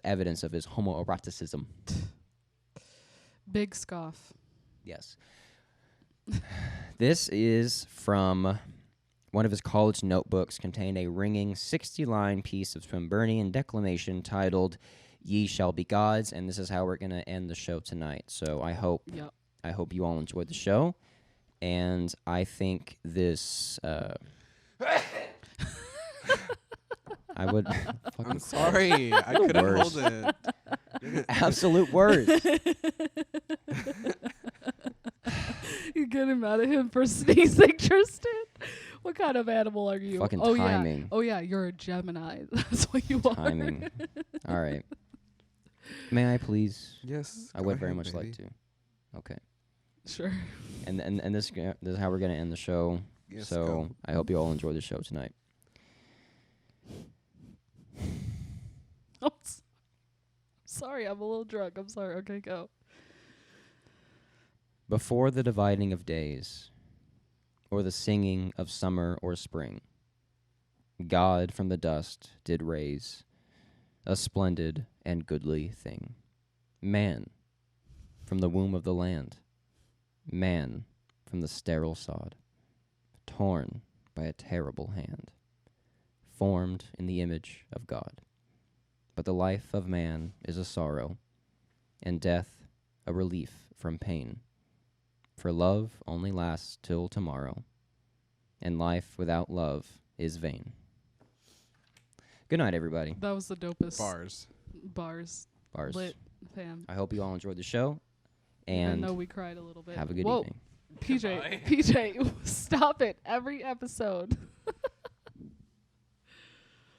evidence of his homoeroticism. Big scoff. Yes. This is from one of his college notebooks, contained a ringing 60-line piece of Swinburnian declamation titled "Ye Shall Be Gods," and this is how we're going to end the show tonight. So I hope you all enjoyed the show, and I think this I would I'm sorry. I The couldn't worst. hold it. absolute words. You getting mad at him for sneezing, Tristan? What kind of animal are you? Fucking oh timing. Yeah. Oh yeah, you're a Gemini. That's what you are. Timing. All right. May I please? Yes. I go would very ahead, much baby. like to. Okay. Sure. And this is how we're gonna end the show. Yes, so go. I hope you all enjoy the show tonight. Oh, sorry, I'm a little drunk. I'm sorry. Okay, go. Before the dividing of days, or the singing of summer or spring, God from the dust did raise a splendid and goodly thing. Man from the womb of the land, man from the sterile sod, torn by a terrible hand, formed in the image of God. But the life of man is a sorrow, and death a relief from pain. For love only lasts till tomorrow, and life without love is vain. Good night, everybody. That was the dopest Bars. bars Bars. lit fam. I hope you all enjoyed the show, Even and though we cried a little bit. have a good Whoa, evening. PJ, PJ, stop it! Every episode.